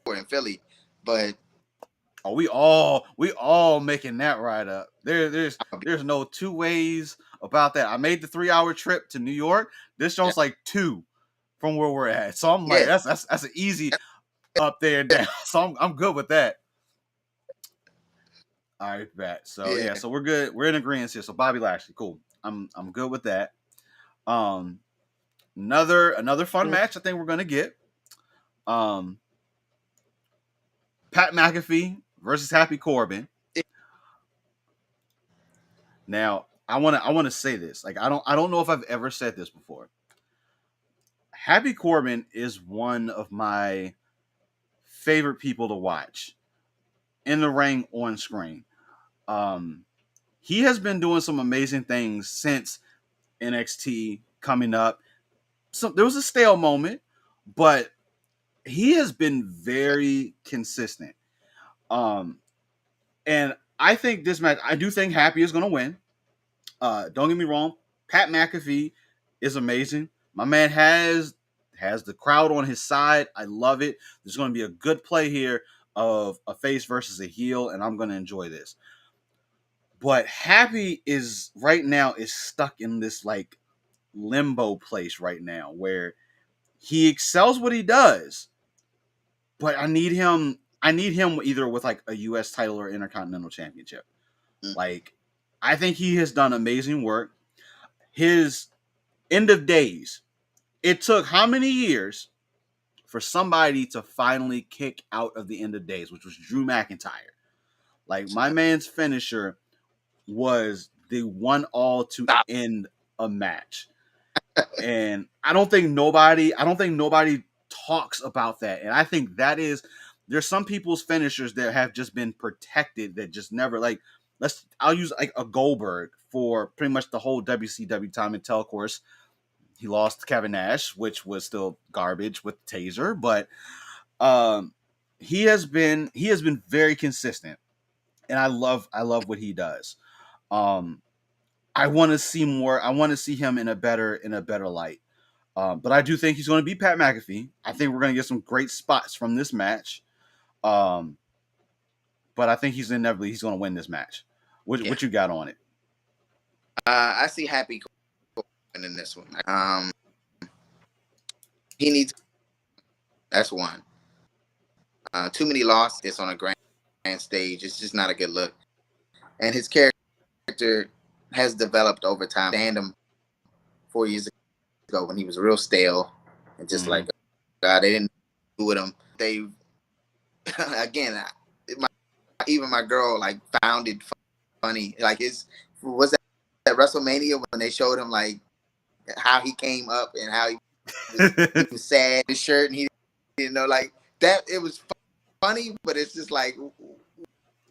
in Philly, but we all making that right up. There's no two ways about that. I made the 3-hour trip to New York. This shows like 2 from where we're at. So I'm like, that's an easy up there and down. So I'm good with that. All right, bet. So so we're good. We're in agreement here. So Bobby Lashley, cool. I'm good with that. Another fun match I think we're gonna get. Pat McAfee versus Happy Corbin. Now, I want to say this. Like, I don't know if I've ever said this before. Happy Corbin is one of my favorite people to watch in the ring, on screen. He has been doing some amazing things since NXT coming up. So there was a stale moment, but he has been very consistent. And I think this match, I do think Happy is going to win. Don't get me wrong, Pat McAfee is amazing. My man has the crowd on his side. I love it. There's going to be a good play here of a face versus a heel, and I'm going to enjoy this. But Happy is right now is stuck in this like limbo place right now where he excels what he does, but I need him. I need him either with like a U.S. title or Intercontinental Championship. Like, I think he has done amazing work. His End of Days. It took how many years for somebody to finally kick out of the End of Days, which was Drew McIntyre. Like, my man's finisher was the one all to Stop. end a match. And I don't think nobody talks about that. And I think that is, there's some people's finishers that have just been protected that just never, like, I'll use like a Goldberg for pretty much the whole WCW time until, of course, he lost to Kevin Nash, which was still garbage with Taser, but he has been very consistent, and I love what he does. I want to see more. I want to see him in a better light. But I do think he's going to be Pat McAfee. I think we're going to get some great spots from this match. But I think he's going to win this match. What you got on it? I see Happy Corbin in this one. He needs. That's one. Too many losses on a grand stage. It's just not a good look. And his character has developed over time. Stand him 4 years ago when he was real stale and just like, God, they didn't do with him. They again, even my girl like found it funny. Like, was that WrestleMania when they showed him like how he came up and how he was sad, his shirt, and he didn't know, like that. It was funny, but it's just like,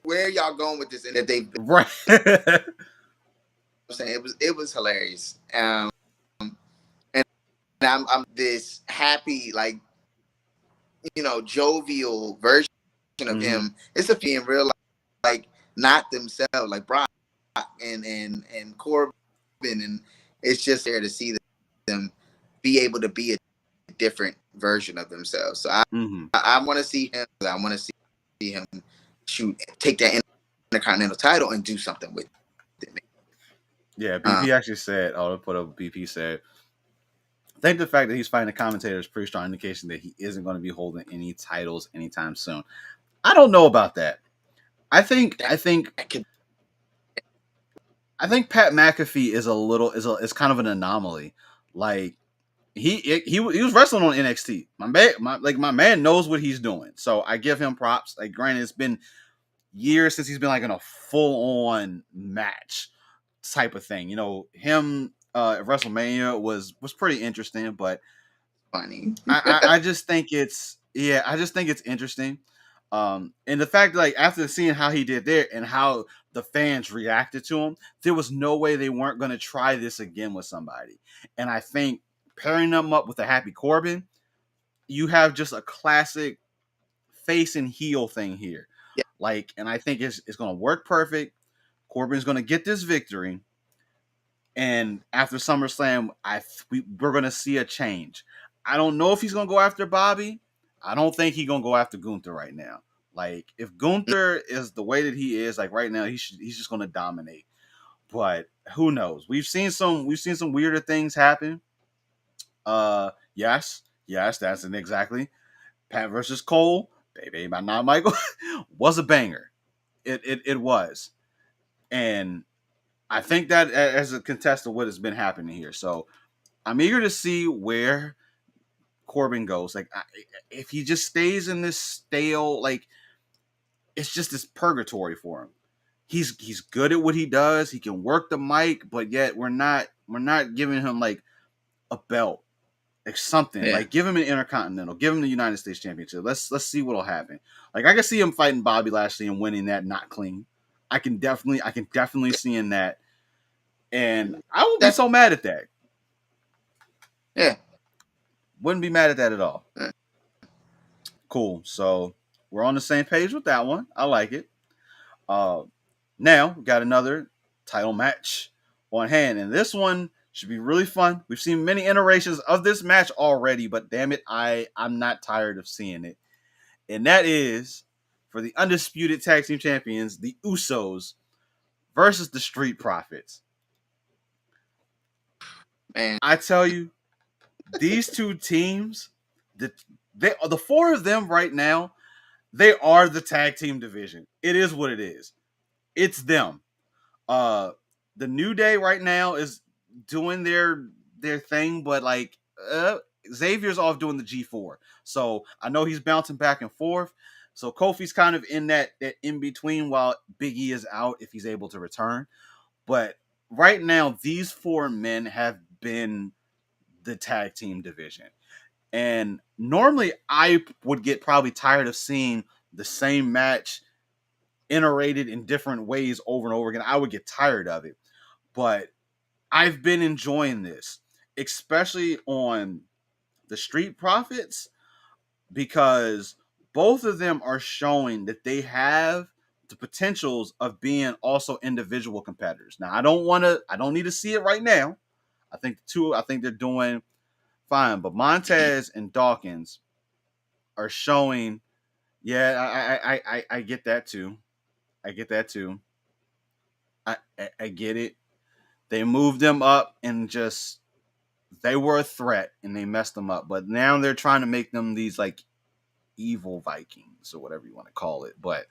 where are y'all going with this? And that they right. I'm saying it was hilarious. And I'm this happy, like, jovial version of him. It's a being real life, like not themselves, like Brock and Corbin, and it's just there to see them be able to be a different version of themselves. So I want to see him. I want to see him take that Intercontinental title and do something with it. Yeah, BP actually said, I'll put up BP said, I think the fact that he's fighting the commentator is pretty strong indication that he isn't going to be holding any titles anytime soon. I don't know about that. I think Pat McAfee is kind of an anomaly. Like, he was wrestling on NXT. My man knows what he's doing. So I give him props. Like, granted, it's been years since he's been like in a full on match type of thing. Him at WrestleMania was pretty interesting, but Funny. I just think it's interesting. And the fact, like, after seeing how he did there and how the fans reacted to him, there was no way they weren't going to try this again with somebody. And I think pairing them up with a Happy Corbin, you have just a classic face and heel thing here. Yeah. Like, and I think it's going to work perfect. Corbin's going to get this victory. And after SummerSlam, we're going to see a change. I don't know if he's going to go after Bobby. I don't think he's going to go after Gunther right now. Like, if Gunther is the way that he is, like right now, he's just going to dominate. But who knows? We've seen some weirder things happen. Yes, that's it exactly. Pat versus Cole, baby, by not Michael, was a banger. It was. And I think that as a contest of what has been happening here. So I'm eager to see where Corbin goes. Like, if he just stays in this stale, like, it's just this purgatory for him. He's good at what he does. He can work the mic, but yet we're not giving him like a belt, like something. Yeah. Like, give him an Intercontinental, give him the United States Championship. Let's see what'll happen. Like, I can see him fighting Bobby Lashley and winning that not clean. I can definitely see in that. And I won't be so mad at that. Yeah. Wouldn't be mad at that at all. Cool. So we're on the same page with that one. I like it. Now we got another title match on hand. And this one should be really fun. We've seen many iterations of this match already, but damn it, I'm not tired of seeing it. And that is for the Undisputed Tag Team Champions, the Usos versus the Street Profits. Man, I tell you, these two teams, the four of them right now, they are the tag team division. It is what it is. It's them. Uh, the New Day right now is doing their thing, but like Xavier's off doing the G4, so I know he's bouncing back and forth. So Kofi's kind of in that in between while Big E is out if he's able to return. But right now, these four men have been the tag team division. And normally I would get probably tired of seeing the same match iterated in different ways over and over again. I would get tired of it. But I've been enjoying this, especially on the Street Profits, because both of them are showing that they have the potentials of being also individual competitors. Now, I don't need to see it right now. I think they're doing fine, but Montez and Dawkins are showing. Yeah, I get that too. I get that too. I get it. They moved them up and just they were a threat and they messed them up. But now they're trying to make them these like evil Vikings or whatever you want to call it. But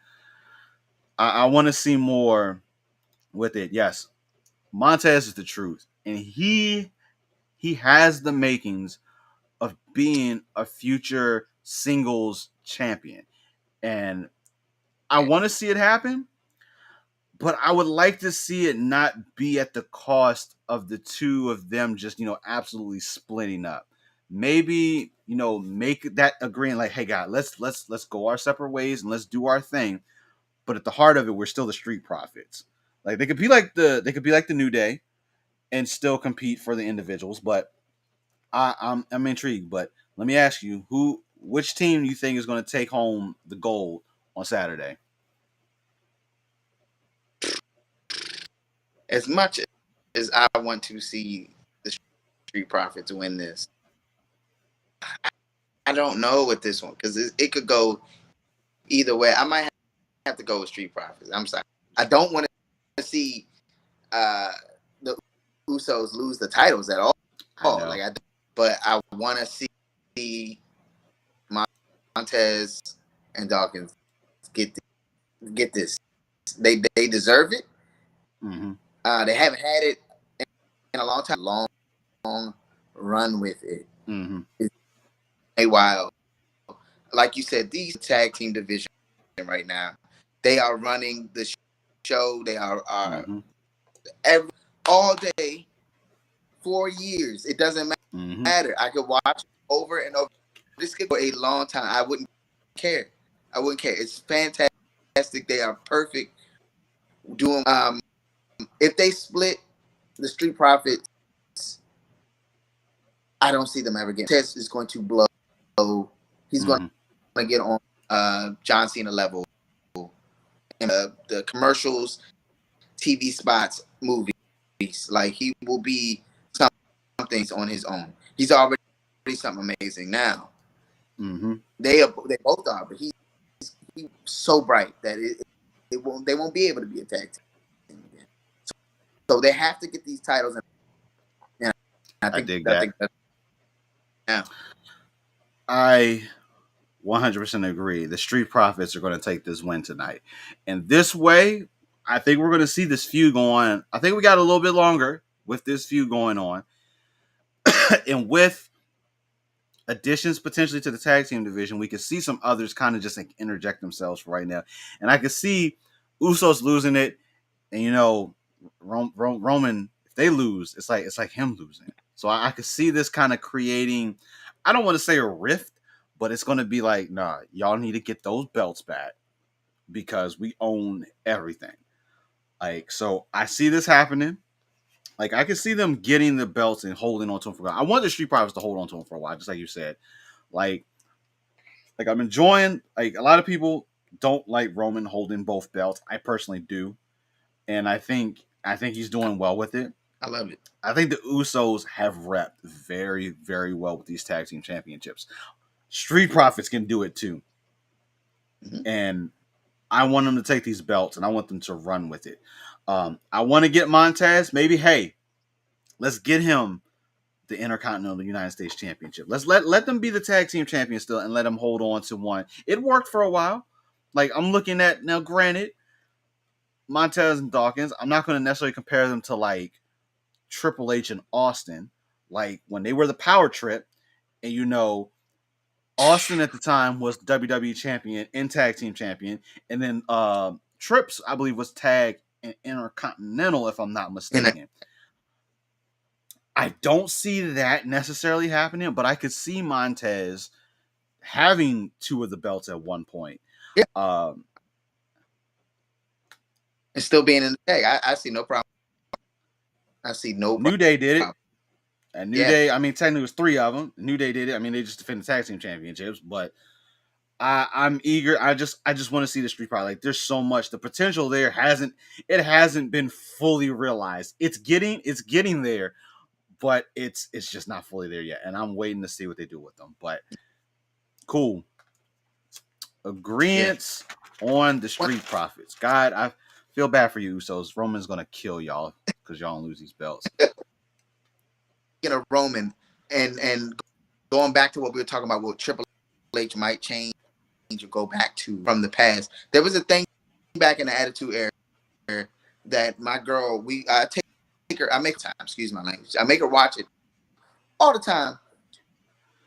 I want to see more with it. Yes, Montez is the truth, and he has the makings of being a future singles champion, and I want to see it happen. But I would like to see it not be at the cost of the two of them just, absolutely splitting up. Maybe, make that agreement like, hey God, let's go our separate ways and let's do our thing. But at the heart of it, we're still the Street Profits. Like they could be like the New Day and still compete for the individuals, but I'm intrigued. But let me ask you, which team do you think is going to take home the gold on Saturday? as much as I want to see the Street Profits win this, I don't know with this one because it could go either way. I might have to go with Street Profits. I'm sorry. I don't want to see the Usos lose the titles at all. But I want to see Montez and Dawkins get this. They deserve it. Mm-hmm. They haven't had it in a long time. Long run with it. Mm-hmm. It's a while. Like you said, these tag team division right now, they are running the show. They are all day, 4 years. It doesn't matter. I could watch over and over. This could go a long time. I wouldn't care. It's fantastic. They are perfect. Doing if they split the Street Profits, I don't see them ever again. Test is going to blow. He's going to get on John Cena level. And the commercials, TV spots, movies. Like he will be something on his own. He's already something amazing now. Mm-hmm. They both are, but he's so bright that they won't be able to be a tag team again. So they have to get these titles. And I dig that. Yeah. I 100% agree. The Street Profits are going to take this win tonight. And this way, I think we're going to see this feud go on. I think we got a little bit longer with this feud going on. And with additions potentially to the tag team division, we could see some others kind of just like interject themselves right now. And I could see Usos losing it. And, Roman, if they lose, it's like him losing. So I could see this kind of creating, I don't want to say a rift, but it's going to be like, nah, y'all need to get those belts back because we own everything. Like, so I see this happening. Like, I can see them getting the belts and holding on to them for a while. I want the Street Profits to hold on to them for a while, just like you said. Like I'm enjoying, like, a lot of people don't like Roman holding both belts. I personally do. And I think he's doing well with it. I love it. I think the Usos have repped very, very well with these tag team championships. Street Profits can do it too. Mm-hmm. And I want them to take these belts and I want them to run with it. I want to get Montez. Maybe, hey, let's get him the Intercontinental United States Championship. Let's let them be the tag team champions still and let them hold on to one. It worked for a while. Like, I'm looking at, now granted, Montez and Dawkins, I'm not going to necessarily compare them to like Triple H and Austin. Like when they were the Power Trip, and you know, Austin at the time was WWE champion and tag team champion, and then Trips, I believe, was tag and Intercontinental, if I'm not mistaken. I don't see that necessarily happening, but I could see Montez having two of the belts at one point. Yeah. Um, and still being in the tag. I see no problem. I see no problem. New Day did it. And New Day, I mean, technically it was three of them. New Day did it. I mean, they just defended tag team championships, but I'm eager. I just want to see the Street Profits. Like, there's so much. The potential there hasn't been fully realized. It's getting there, but it's just not fully there yet. And I'm waiting to see what they do with them. But cool. Agreements on the Street Profits. God, I feel bad for you, Usos. Roman's gonna kill y'all because y'all don't lose these belts. You know, Roman and going back to what we were talking about, what Triple H might change or go back to from the past. There was a thing back in the Attitude Era that my girl, I make her, excuse my language, I make her watch it all the time,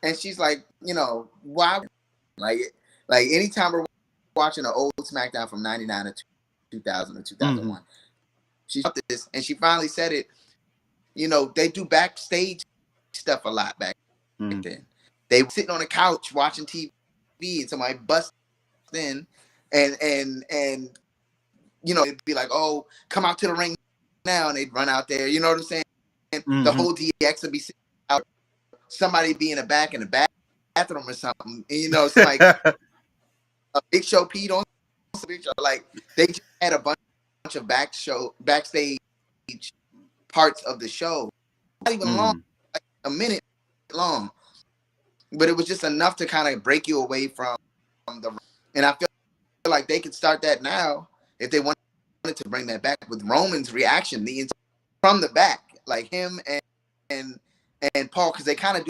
and she's like, you know, why? Like anytime we're watching an old SmackDown from '99 to 2000 or 2001, she saw this and she finally said it. You know, they do backstage stuff a lot back then. They were sitting on a couch watching TV and somebody busts in and you know, it'd be like, oh, come out to the ring now, and they'd run out there. You know what I'm saying? The whole DX would be sitting out, somebody be in the back in the bathroom or something. And, you know, it's like a Big Show peed on Big Show. Like, they just had a bunch of backstage parts of the show, not even long, like a minute long, but it was just enough to kind of break you away from the. And I feel like they could start that now if they wanted to bring that back with Roman's reaction from the back, like him and Paul, because they kind of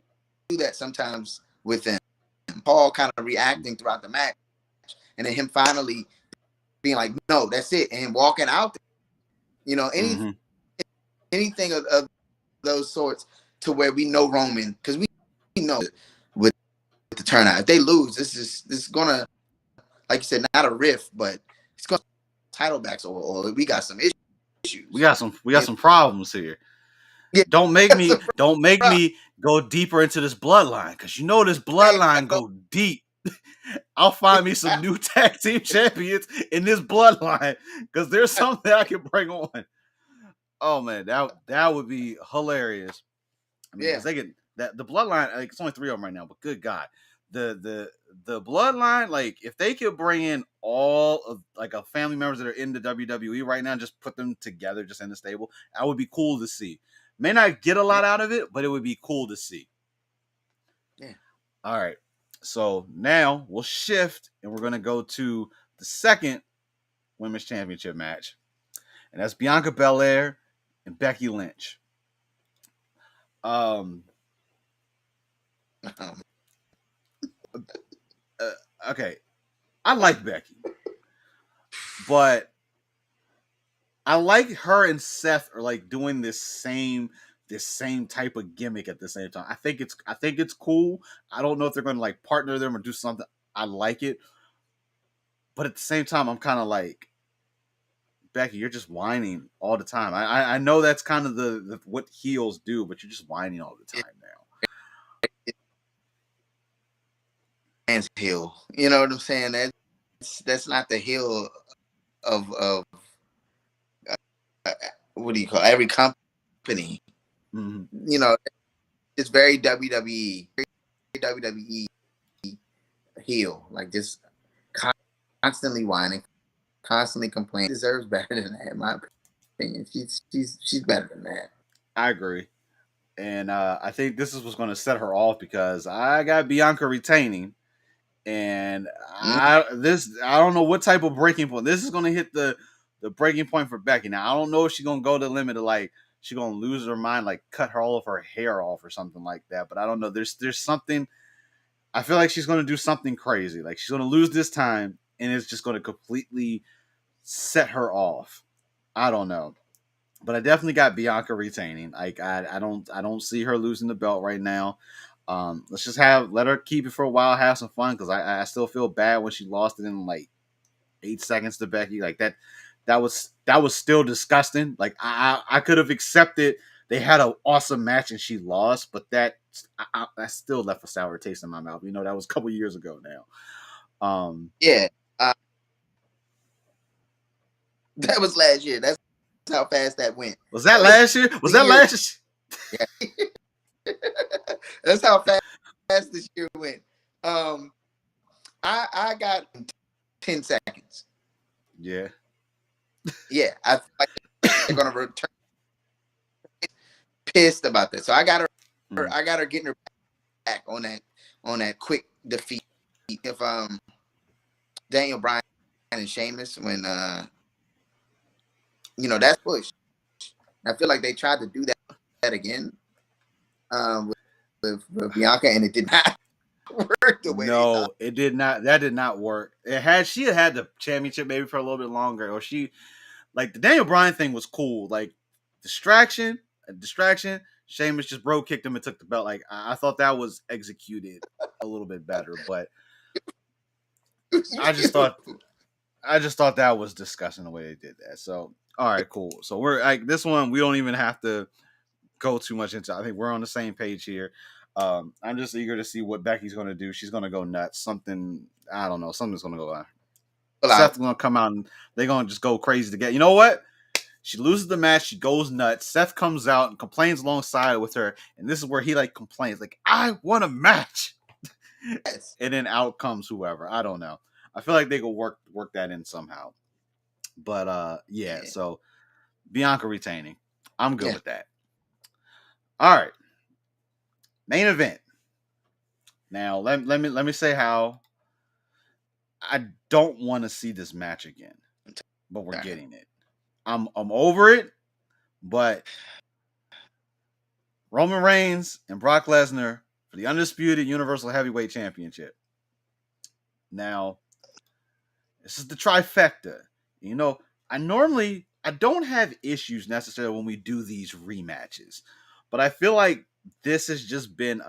do that sometimes with them. Paul kind of reacting throughout the match, and then him finally being like, "No, that's it," and him walking out. You know, anything of those sorts to where we know Roman, because we know with the turnout. If they lose, this is gonna, like you said, not a riff, but it's gonna title backs or we got some issues. We got some problems here. Yeah. Don't make me go deeper into this bloodline, because you know this bloodline go deep. I'll find me some new tag team champions in this bloodline, because there's something I can bring on. Oh man, that would be hilarious. I mean, they get that the bloodline. Like, it's only 3 of them right now, but good God, the bloodline. Like, if they could bring in all of like a family members that are in the WWE right now, just put them together, just in the stable, that would be cool to see. May not get a lot out of it, but it would be cool to see. Yeah. All right. So now we'll shift, and we're gonna go to the second women's championship match, and that's Bianca Belair and Becky Lynch. Okay, I like Becky, but I like her and Seth are like doing this same type of gimmick at the same time. I think it's cool. I don't know if they're going to like partner them or do something. I like it, but at the same time, I'm kind of like, Becky, you're just whining all the time. I know that's kind of the what heels do, but you're just whining all the time now. Man's heel, you know what I'm saying? That's not the heel of what do you call it? Every company. You know, it's very WWE heel, like just constantly whining, constantly complaining. Deserves better than that, in my opinion. She's better than that. I agree. And I think this is what's going to set her off because I got Bianca retaining, and Mm, I don't know what type of breaking point this is going to hit the breaking point for Becky. Now I don't know if she's going to go to the limit of like she's going to lose her mind, like cut her all of her hair off or something like that. But I don't know. There's something. I feel like she's going to do something crazy. Like she's going to lose this time, and it's just going to completely set her off. I don't know. But I definitely got Bianca retaining. Like I don't see her losing the belt right now. Let's just let her keep it for a while, have some fun because I still feel bad when she lost it in like 8 seconds to Becky. Like that was still disgusting. Like I could have accepted they had an awesome match and she lost, but that still left a sour taste in my mouth. That was a couple years ago now. yeah, that was last year. That's how fast that went. Was that That was last year? Was the that year. last year? Yeah. That's how fast this year went. I got 10 seconds. Yeah. Yeah, I feel like they're gonna return pissed about this. So I got her. I got her getting her back on that quick defeat. If Daniel Bryan and Sheamus when that's push. I feel like they tried to do that again with Bianca, and it did not work the way they thought. It did not. That did not work. She had the championship maybe for a little bit longer, or she like the Daniel Bryan thing was cool. Like distraction. Sheamus just bro kicked him and took the belt. Like I thought that was executed a little bit better, but I just thought that was disgusting the way they did that. So all right, cool. So we're like this one. We don't even have to go too much into. I think we're on the same page here. I'm just eager to see what Becky's going to do. She's going to go nuts. Something I don't know. Something's going to go on. Seth's going to come out and they're going to just go crazy together. You know what? She loses the match. She goes nuts. Seth comes out and complains alongside with her, and this is where he like complains, like I want a match, Yes. and then out comes whoever. I don't know. I feel like they could work that in somehow. But yeah. So Bianca retaining. I'm good with that. All right. Main event. Now let me say how I don't want to see this match again, but we're getting it. I'm over it, but Roman Reigns and Brock Lesnar for the Undisputed Universal Heavyweight Championship. Now, this is the trifecta. I don't have issues necessarily when we do these rematches, but I feel like this has just been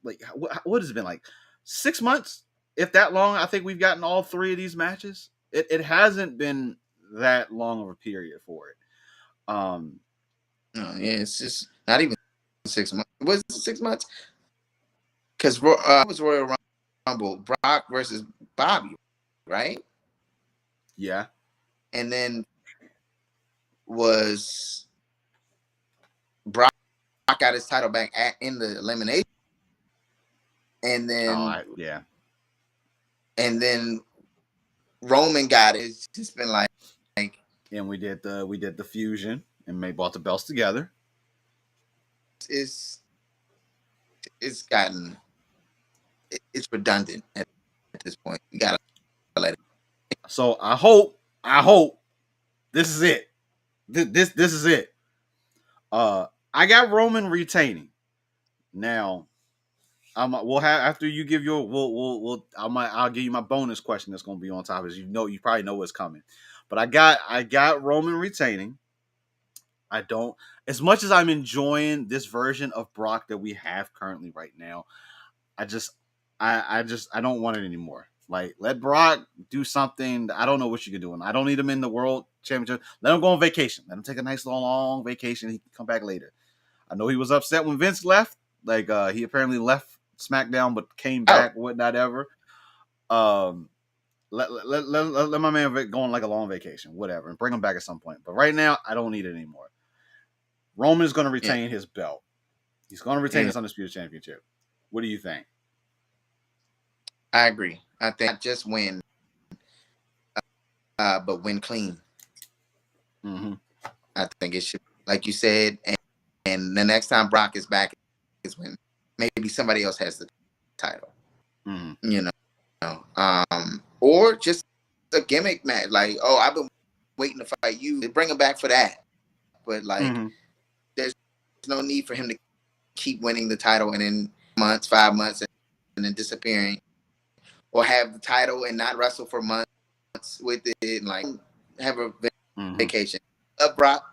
what has it been like 6 months, if that long. I think we've gotten all three of these matches. It hasn't been that long of a period for it. No, yeah, it's just not even 6 months. Was it 6 months? Because it was Royal Rumble, Brock versus Bobby, right? Yeah. And then was Brock got his title back in the elimination, and then and then Roman got it. It's just been like and we did the fusion and brought the belts together. It's gotten it's redundant at this point. You gotta let it. So I hope this is it. This is it. I got Roman retaining. Now, we'll have after you give your I'll give you my bonus question that's going to be on top. As you probably know what's coming. But I got Roman retaining. I don't, as much as I'm enjoying this version of Brock that we have currently right now, I don't want it anymore. Like, let Brock do something. I don't know what you can do. I don't need him in the world championship. Let him go on vacation. Let him take a nice long vacation. He can come back later. I know he was upset when Vince left. Like, he apparently left SmackDown but came back, whatnot ever. Let my man go on like a long vacation, whatever, and bring him back at some point. But right now, I don't need it anymore. Roman is going to retain his belt. He's going to retain his Undisputed Championship. What do you think? I agree. I think not just win, but win clean. Mm-hmm. I think it should, like you said, the next time Brock is back is when maybe somebody else has the title. Mm-hmm. You know, or just a gimmick match. Like, oh, I've been waiting to fight you. They bring him back for that. But like, there's no need for him to keep winning the title and in 5 months, and then disappearing, or have the title and not wrestle for months with it, and like have a vacation. Brock,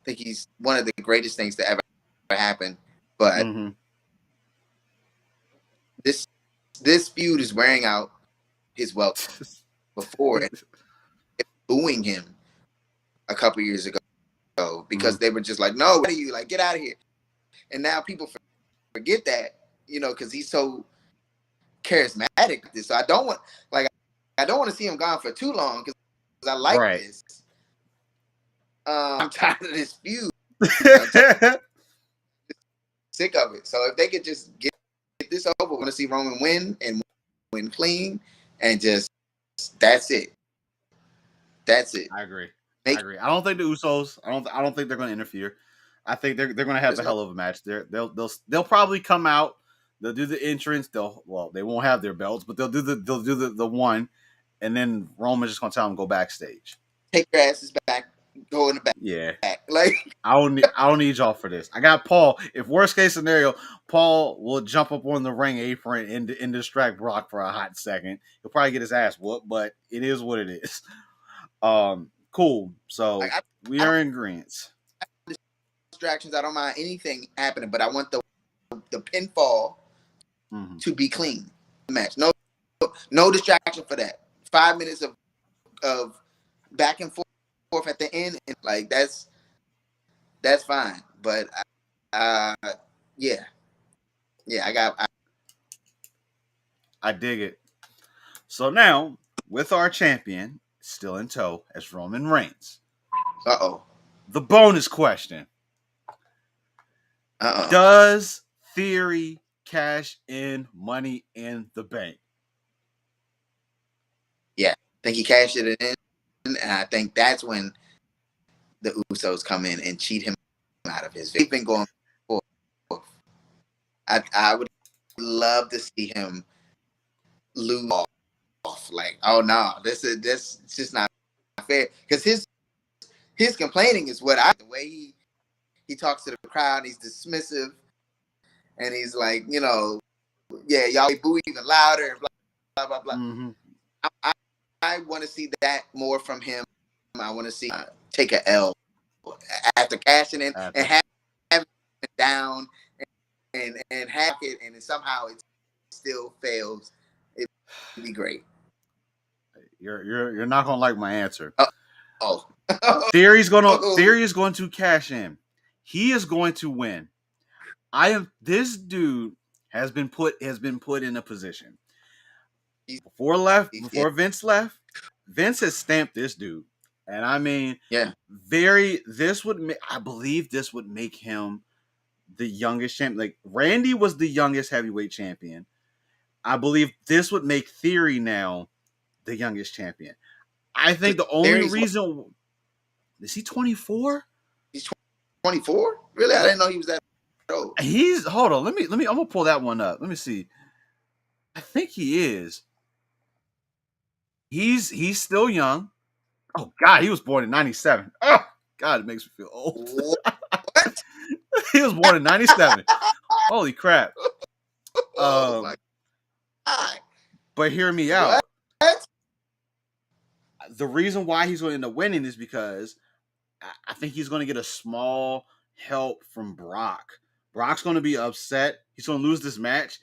I think he's one of the greatest things to ever happen. But this feud is wearing out his welcome. Before and booing him a couple years ago because they were just like, no, what are you, like, get out of here. And now people forget that, you know, because he's so charismatic. So I don't want to see him gone for too long because I like this. I'm tired of this feud. Sick of it. So if they could just get this over, we're going to see Roman win and win clean, and just that's it. That's it. I agree. I don't think the Usos. I don't think they're going to interfere. I think they're going to have a hell of a match. They'll probably come out. They'll do the entrance. They won't have their belts, but they'll do the one, and then Roman's just going to tell them go backstage. Take your asses back. Go in the back. Yeah. Like, I don't need y'all for this. I got Paul. If worst case scenario, Paul will jump up on the ring apron and distract Brock for a hot second. He'll probably get his ass whooped, but it is what it is. Cool. So we are in agreement. Distractions. I don't mind anything happening, but I want the pinfall to be clean. Match. No distraction for that. 5 minutes of back and forth at the end, and like that's fine. But yeah, I dig it. So now with our champion still in tow as Roman Reigns. The bonus question. Does Theory cash in Money in the Bank? Yeah, I think he cashed it in, and I think that's when the Usos come in and cheat him out of his. They've been going forth. I would love to see him lose off. Like, oh no, this is just not fair. Because his complaining is the way he talks to the crowd. He's dismissive, and he's like, you know, yeah, y'all boo even louder and blah blah blah. I want to see that more from him. I want to see take a L after cashing in and have it down and hack it, and somehow it still fails. It'd be great. You're not gonna like my answer. Theory is going to cash in. He is going to win. This dude has been put in a position. Before Vince left, Vince has stamped this dude. And I mean, I believe this would make him the youngest champion. Like, Randy was the youngest heavyweight champion. I believe this would make Theory now the youngest champion. I think the only reason is he 24? He's 24? Really? I didn't know he was that old. Hold on. Let me I'm gonna pull that one up. Let me see. I think he is. He's still young. Oh God, he was born in 97. Oh God, it makes me feel old. What? He was born in 97. Holy crap. Oh my God. But hear me out. What? The reason why he's going to end up winning is because I think he's going to get a small help from Brock. Brock's going to be upset. He's going to lose this match.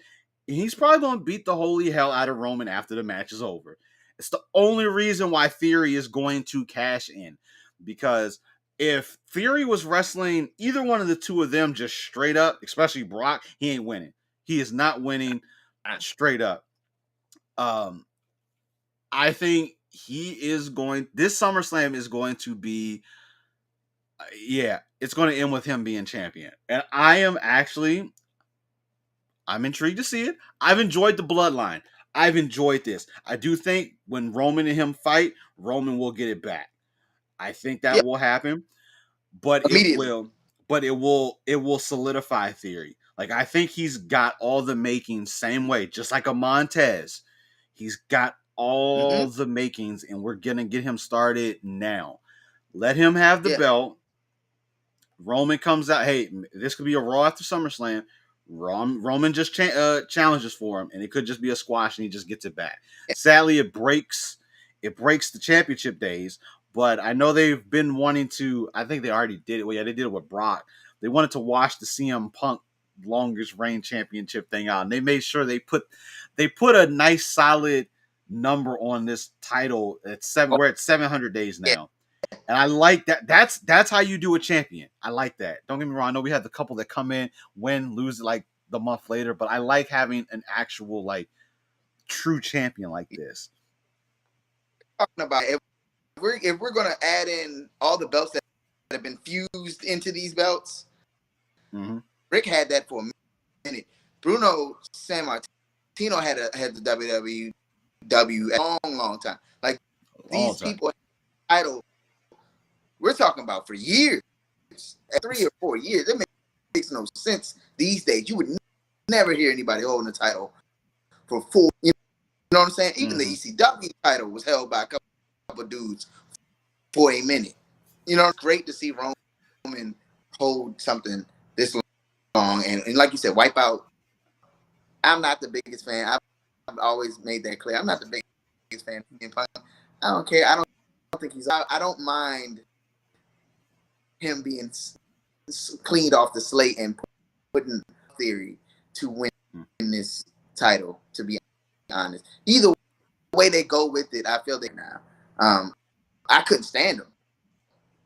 And he's probably going to beat the holy hell out of Roman after the match is over. It's the only reason why Theory is going to cash in. Because if Theory was wrestling either one of the two of them just straight up, especially Brock, he ain't winning. He is not winning straight up. I think this SummerSlam is going to be, it's going to end with him being champion. And I'm intrigued to see it. I've enjoyed the bloodline. I've enjoyed this. I do think when Roman and him fight, Roman will get it back. I think that will happen. But it will. but it will solidify Theory. Like, I think he's got all the makings same way, just like a Montez. He's got all the makings, and we're gonna get him started now. Let him have the belt. Roman comes out. Hey, this could be a Raw after SummerSlam. Roman just challenges for him, and it could just be a squash, and he just gets it back. Sadly, it breaks the championship days. But I know they've been wanting to. I think they already did it. Well, yeah, they did it with Brock. They wanted to wash the CM Punk longest reign championship thing out, and they made sure they put a nice solid number on this title at 7. We're at 700 days now. And I like that. That's how you do a champion. I like that. Don't get me wrong. I know we had the couple that come in, win, lose like the month later, but I like having an actual like true champion like this. Talking about if we're gonna add in all the belts that have been fused into these belts, Rick had that for a minute. Bruno Sammartino had the WWE a long time. Like these people had the title. We're talking about for years, 3 or 4 years. It makes no sense these days. You would never hear anybody holding the title for 4. You know what I'm saying? Even the ECW title was held by a couple of dudes for a minute. You know, it's great to see Roman hold something this long, and like you said, wipe out. I'm not the biggest fan. I've always made that clear. I'm not the biggest fan of CM Punk. I don't care. I don't think he's out. I don't mind him being cleaned off the slate and putting Theory to win this title, to be honest. Either way they go with it, I feel they now. I couldn't stand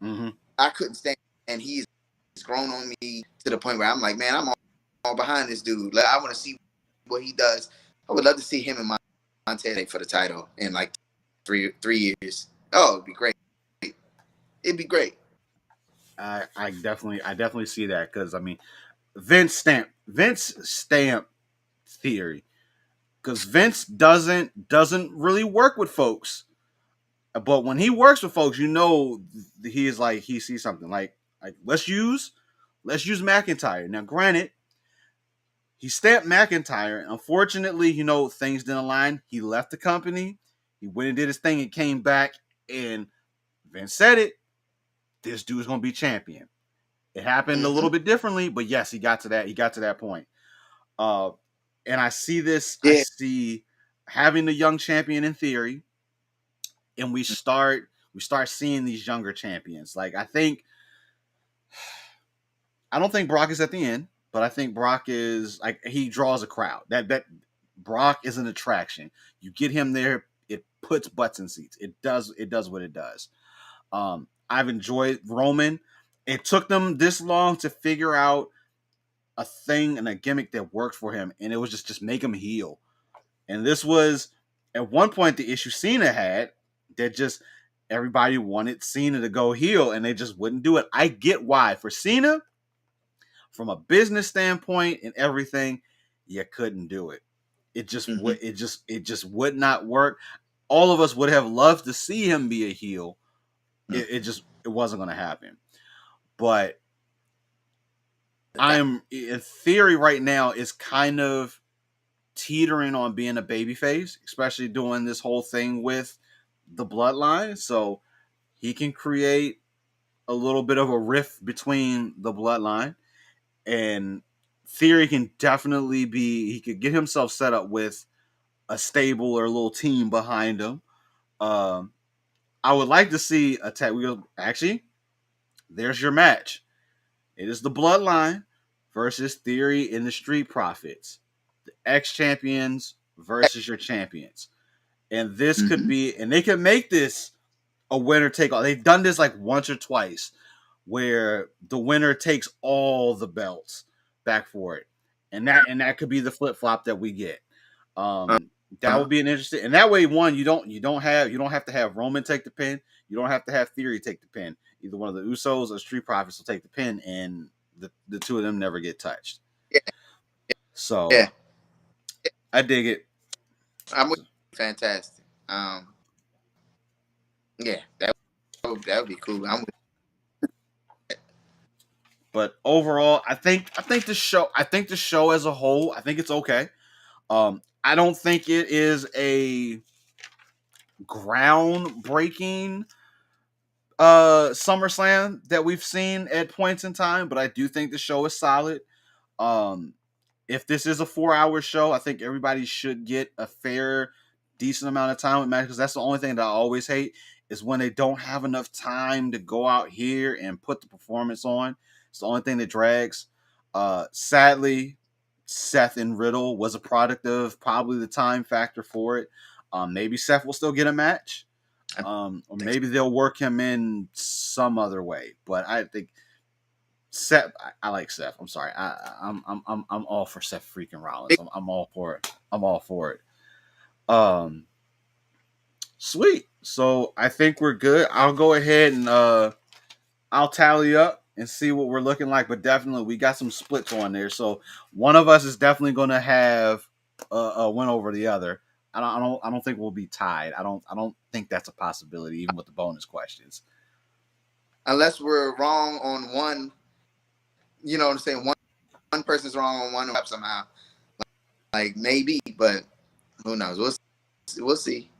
him. I couldn't stand him. And he's grown on me to the point where I'm like, man, I'm all behind this dude. Like, I want to see what he does. I would love to see him and Montez for the title in like 3 years. Oh, it'd be great. It'd be great. I definitely see that, because I mean, Vince stamp Theory, because Vince doesn't really work with folks, but when he works with folks, you know, he is like, he sees something like let's use McIntyre. Now, granted, he stamped McIntyre, and unfortunately, you know, things didn't align. He left the company. He went and did his thing and came back, and Vince said it. This dude's gonna be champion. It happened a little bit differently, but yes, he got to that point. And I see this. Yeah. I see having the young champion in Theory, and we start seeing these younger champions. Like, I don't think Brock is at the end, but I think Brock is, like, he draws a crowd. That Brock is an attraction. You get him there, it puts butts in seats. It does what it does. I've enjoyed Roman. It took them this long to figure out a thing and a gimmick that worked for him, and it was just make him heel. And this was, at one point, the issue Cena had, that just everybody wanted Cena to go heel, and they just wouldn't do it. I get why. For Cena, from a business standpoint and everything, you couldn't do it. It just would not work. All of us would have loved to see him be a heel. It wasn't going to happen. But I'm in Theory right now is kind of teetering on being a babyface, especially doing this whole thing with the bloodline. So he can create a little bit of a rift between the bloodline, and Theory can definitely he could get himself set up with a stable or a little team behind him. I would like to see a tag. Actually, there's your match. It is the Bloodline versus Theory and the Street Profits, the ex-champions versus your champions. And this could be, and they can make this a winner take all. They've done this like once or twice, where the winner takes all the belts back for it, and that could be the flip flop that we get. That would be an interesting, and that way, one, you don't have to have Roman take the pin. You don't have to have Theory take the pin. Either one of the Usos or Street Profits will take the pin, and the two of them never get touched. Yeah. So I dig it. I'm fantastic. Yeah, that would be cool. I'm with But overall, I think the show as a whole, I think it's okay. I don't think it is a groundbreaking SummerSlam that we've seen at points in time, but I do think the show is solid. Um, if this is a 4-hour show, I think everybody should get a fair, decent amount of time with match, because that's the only thing that I always hate is when they don't have enough time to go out here and put the performance on. It's the only thing that drags. Sadly, Seth and Riddle was a product of probably the time factor for it. Maybe Seth will still get a match. Or maybe they'll work him in some other way. But I think Seth, I like Seth. I'm sorry. I'm all for Seth freaking Rollins. I'm all for it. I'm all for it. Sweet. So I think we're good. I'll go ahead and I'll tally up and see what we're looking like. But definitely, we got some splits on there. So one of us is definitely going to have a win over the other. I don't think we'll be tied. I don't think that's a possibility, even with the bonus questions. Unless we're wrong on one, you know what I'm saying? One person's wrong on one somehow. Like maybe, but who knows? We'll see.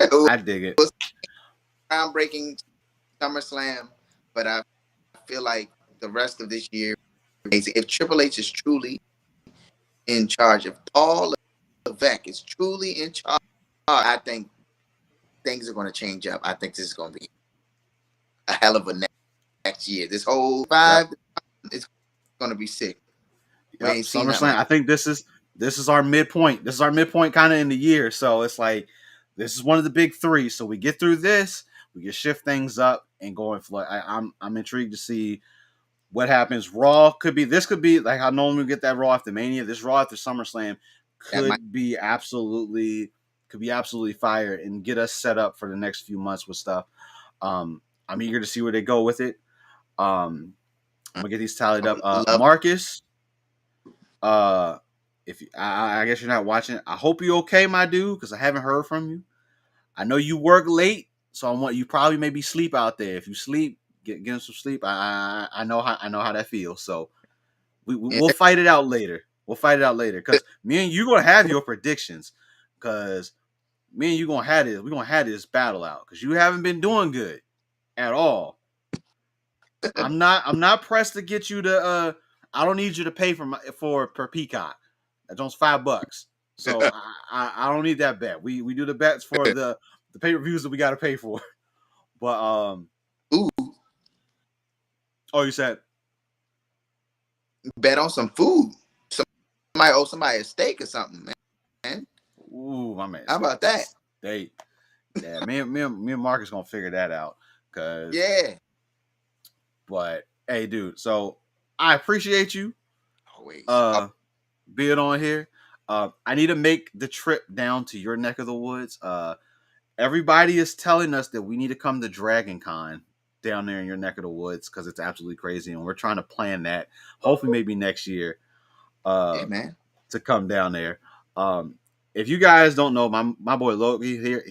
I dig it. Groundbreaking SummerSlam, but I feel like the rest of this year, if Triple H is truly in charge, if Paul Levesque is truly in charge, I think things are going to change up. I think this is going to be a hell of a next year. This whole 5 is going to be sick. Yep. SummerSlam. I think this is our midpoint. This is our midpoint kind of in the year. So it's like this is one of the big 3. So we get through this, we can shift things up and go and flow. I'm intrigued to see what happens. Raw could be like I normally get that Raw after Mania. This Raw after SummerSlam could be absolutely fire and get us set up for the next few months with stuff. I'm eager to see where they go with it. I'm gonna get these tallied up. Marcus, if I guess you're not watching, I hope you're okay, my dude, because I haven't heard from you. I know you work late, so you probably maybe sleep out there. If you sleep, get some sleep. I know how that feels. So we'll fight it out later. We'll fight it out later because me and you gonna have your predictions. Because me and you gonna have this. We're gonna have this battle out because you haven't been doing good at all. I'm not pressed to get you to. I don't need you to pay for per Peacock. That's almost $5. So I don't need that bet. We do the bets for the pay-per-views that we got to pay for. But ooh. Oh, you said bet on some food. Somebody owe somebody a steak or something, man. Ooh, my man. How about that? Yeah, me and Marcus gonna figure that out. But hey, dude. So I appreciate you. Always. Being on here. I need to make the trip down to your neck of the woods. Everybody is telling us that we need to come to Dragon Con down there in your neck of the woods because it's absolutely crazy, and we're trying to plan that. Hopefully, maybe next year. Man. To come down there. If you guys don't know, my boy Loki here,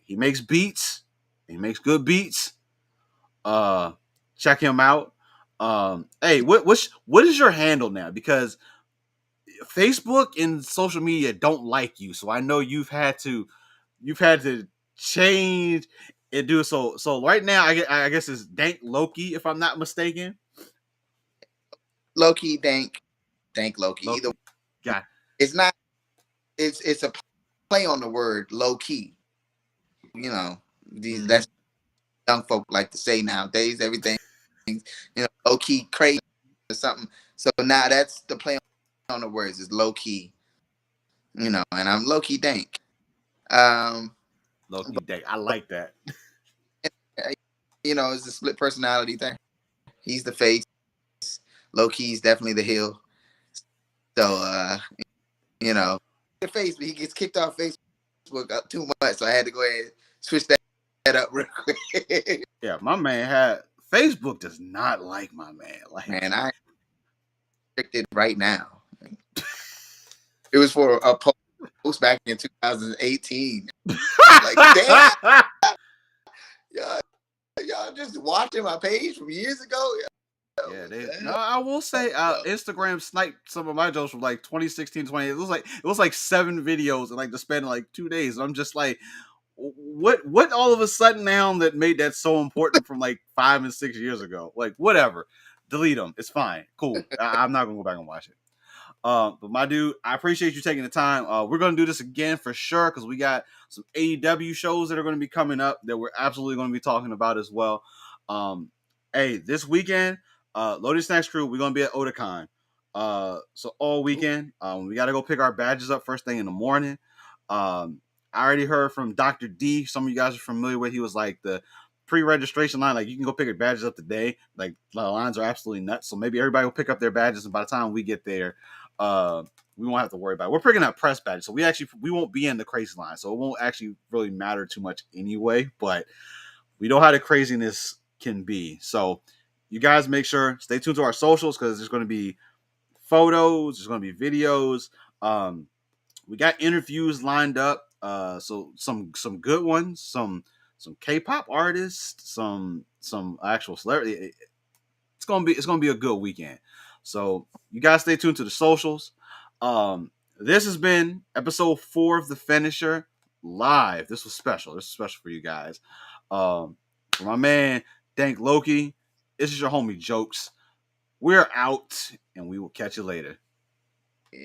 he makes beats. He makes good beats. Check him out. Hey, what is your handle now? Because Facebook and social media don't like you, so I know you've had to change and do so. So right now, I guess it's Dank Loki, if I'm not mistaken. Loki, Dank Loki. Either God. It's not. It's a play on the word low key. You know, that's young folk like to say nowadays. Everything, low key crazy or something. So now that's the play on the words is low key. And I'm low key Dank. Low key Dank. I like that. It's a split personality thing. He's the face. Low key's definitely the heel. So the face, but he gets kicked off Facebook too much, so I had to go ahead and switch that up real quick. Yeah, my man Facebook does not like my man. Like, man, I restricted right now. It was for a post back in 2018. Like, damn, y'all just watching my page from years ago. Yeah, What they. the No, hell? I will say, Instagram sniped some of my jokes from like 2016, 20. It was like 7 videos in like the span of like 2 days. And I'm just like, what all of a sudden now that made that so important from like 5 and 6 years ago? Like, whatever, delete them. It's fine, cool. I'm not gonna go back and watch it. But my dude, I appreciate you taking the time. We're gonna do this again for sure because we got some AEW shows that are gonna be coming up that we're absolutely gonna be talking about as well. Um, hey, this weekend, Loaded Snacks Crew, we're gonna be at Otakon. So all weekend, we gotta go pick our badges up first thing in the morning. I already heard from Dr. D. Some of you guys are familiar with. He was like the pre-registration line, like you can go pick your badges up today. Like the lines are absolutely nuts. So maybe everybody will pick up their badges, and by the time we get there, uh, we won't have to worry about it. We're picking up press badges, so we won't be in the crazy line, so it won't actually really matter too much anyway. But we know how the craziness can be. So you guys make sure stay tuned to our socials because there's going to be photos, there's going to be videos. We got interviews lined up. So some good ones, some K-pop artists, some actual celebrity. It's gonna be a good weekend. So you guys stay tuned to the socials. This has been episode 4 of The Finisher live. This was special. This is special for you guys. For my man Dank Loki, this is your homie Jokes. We're out, and we will catch you later.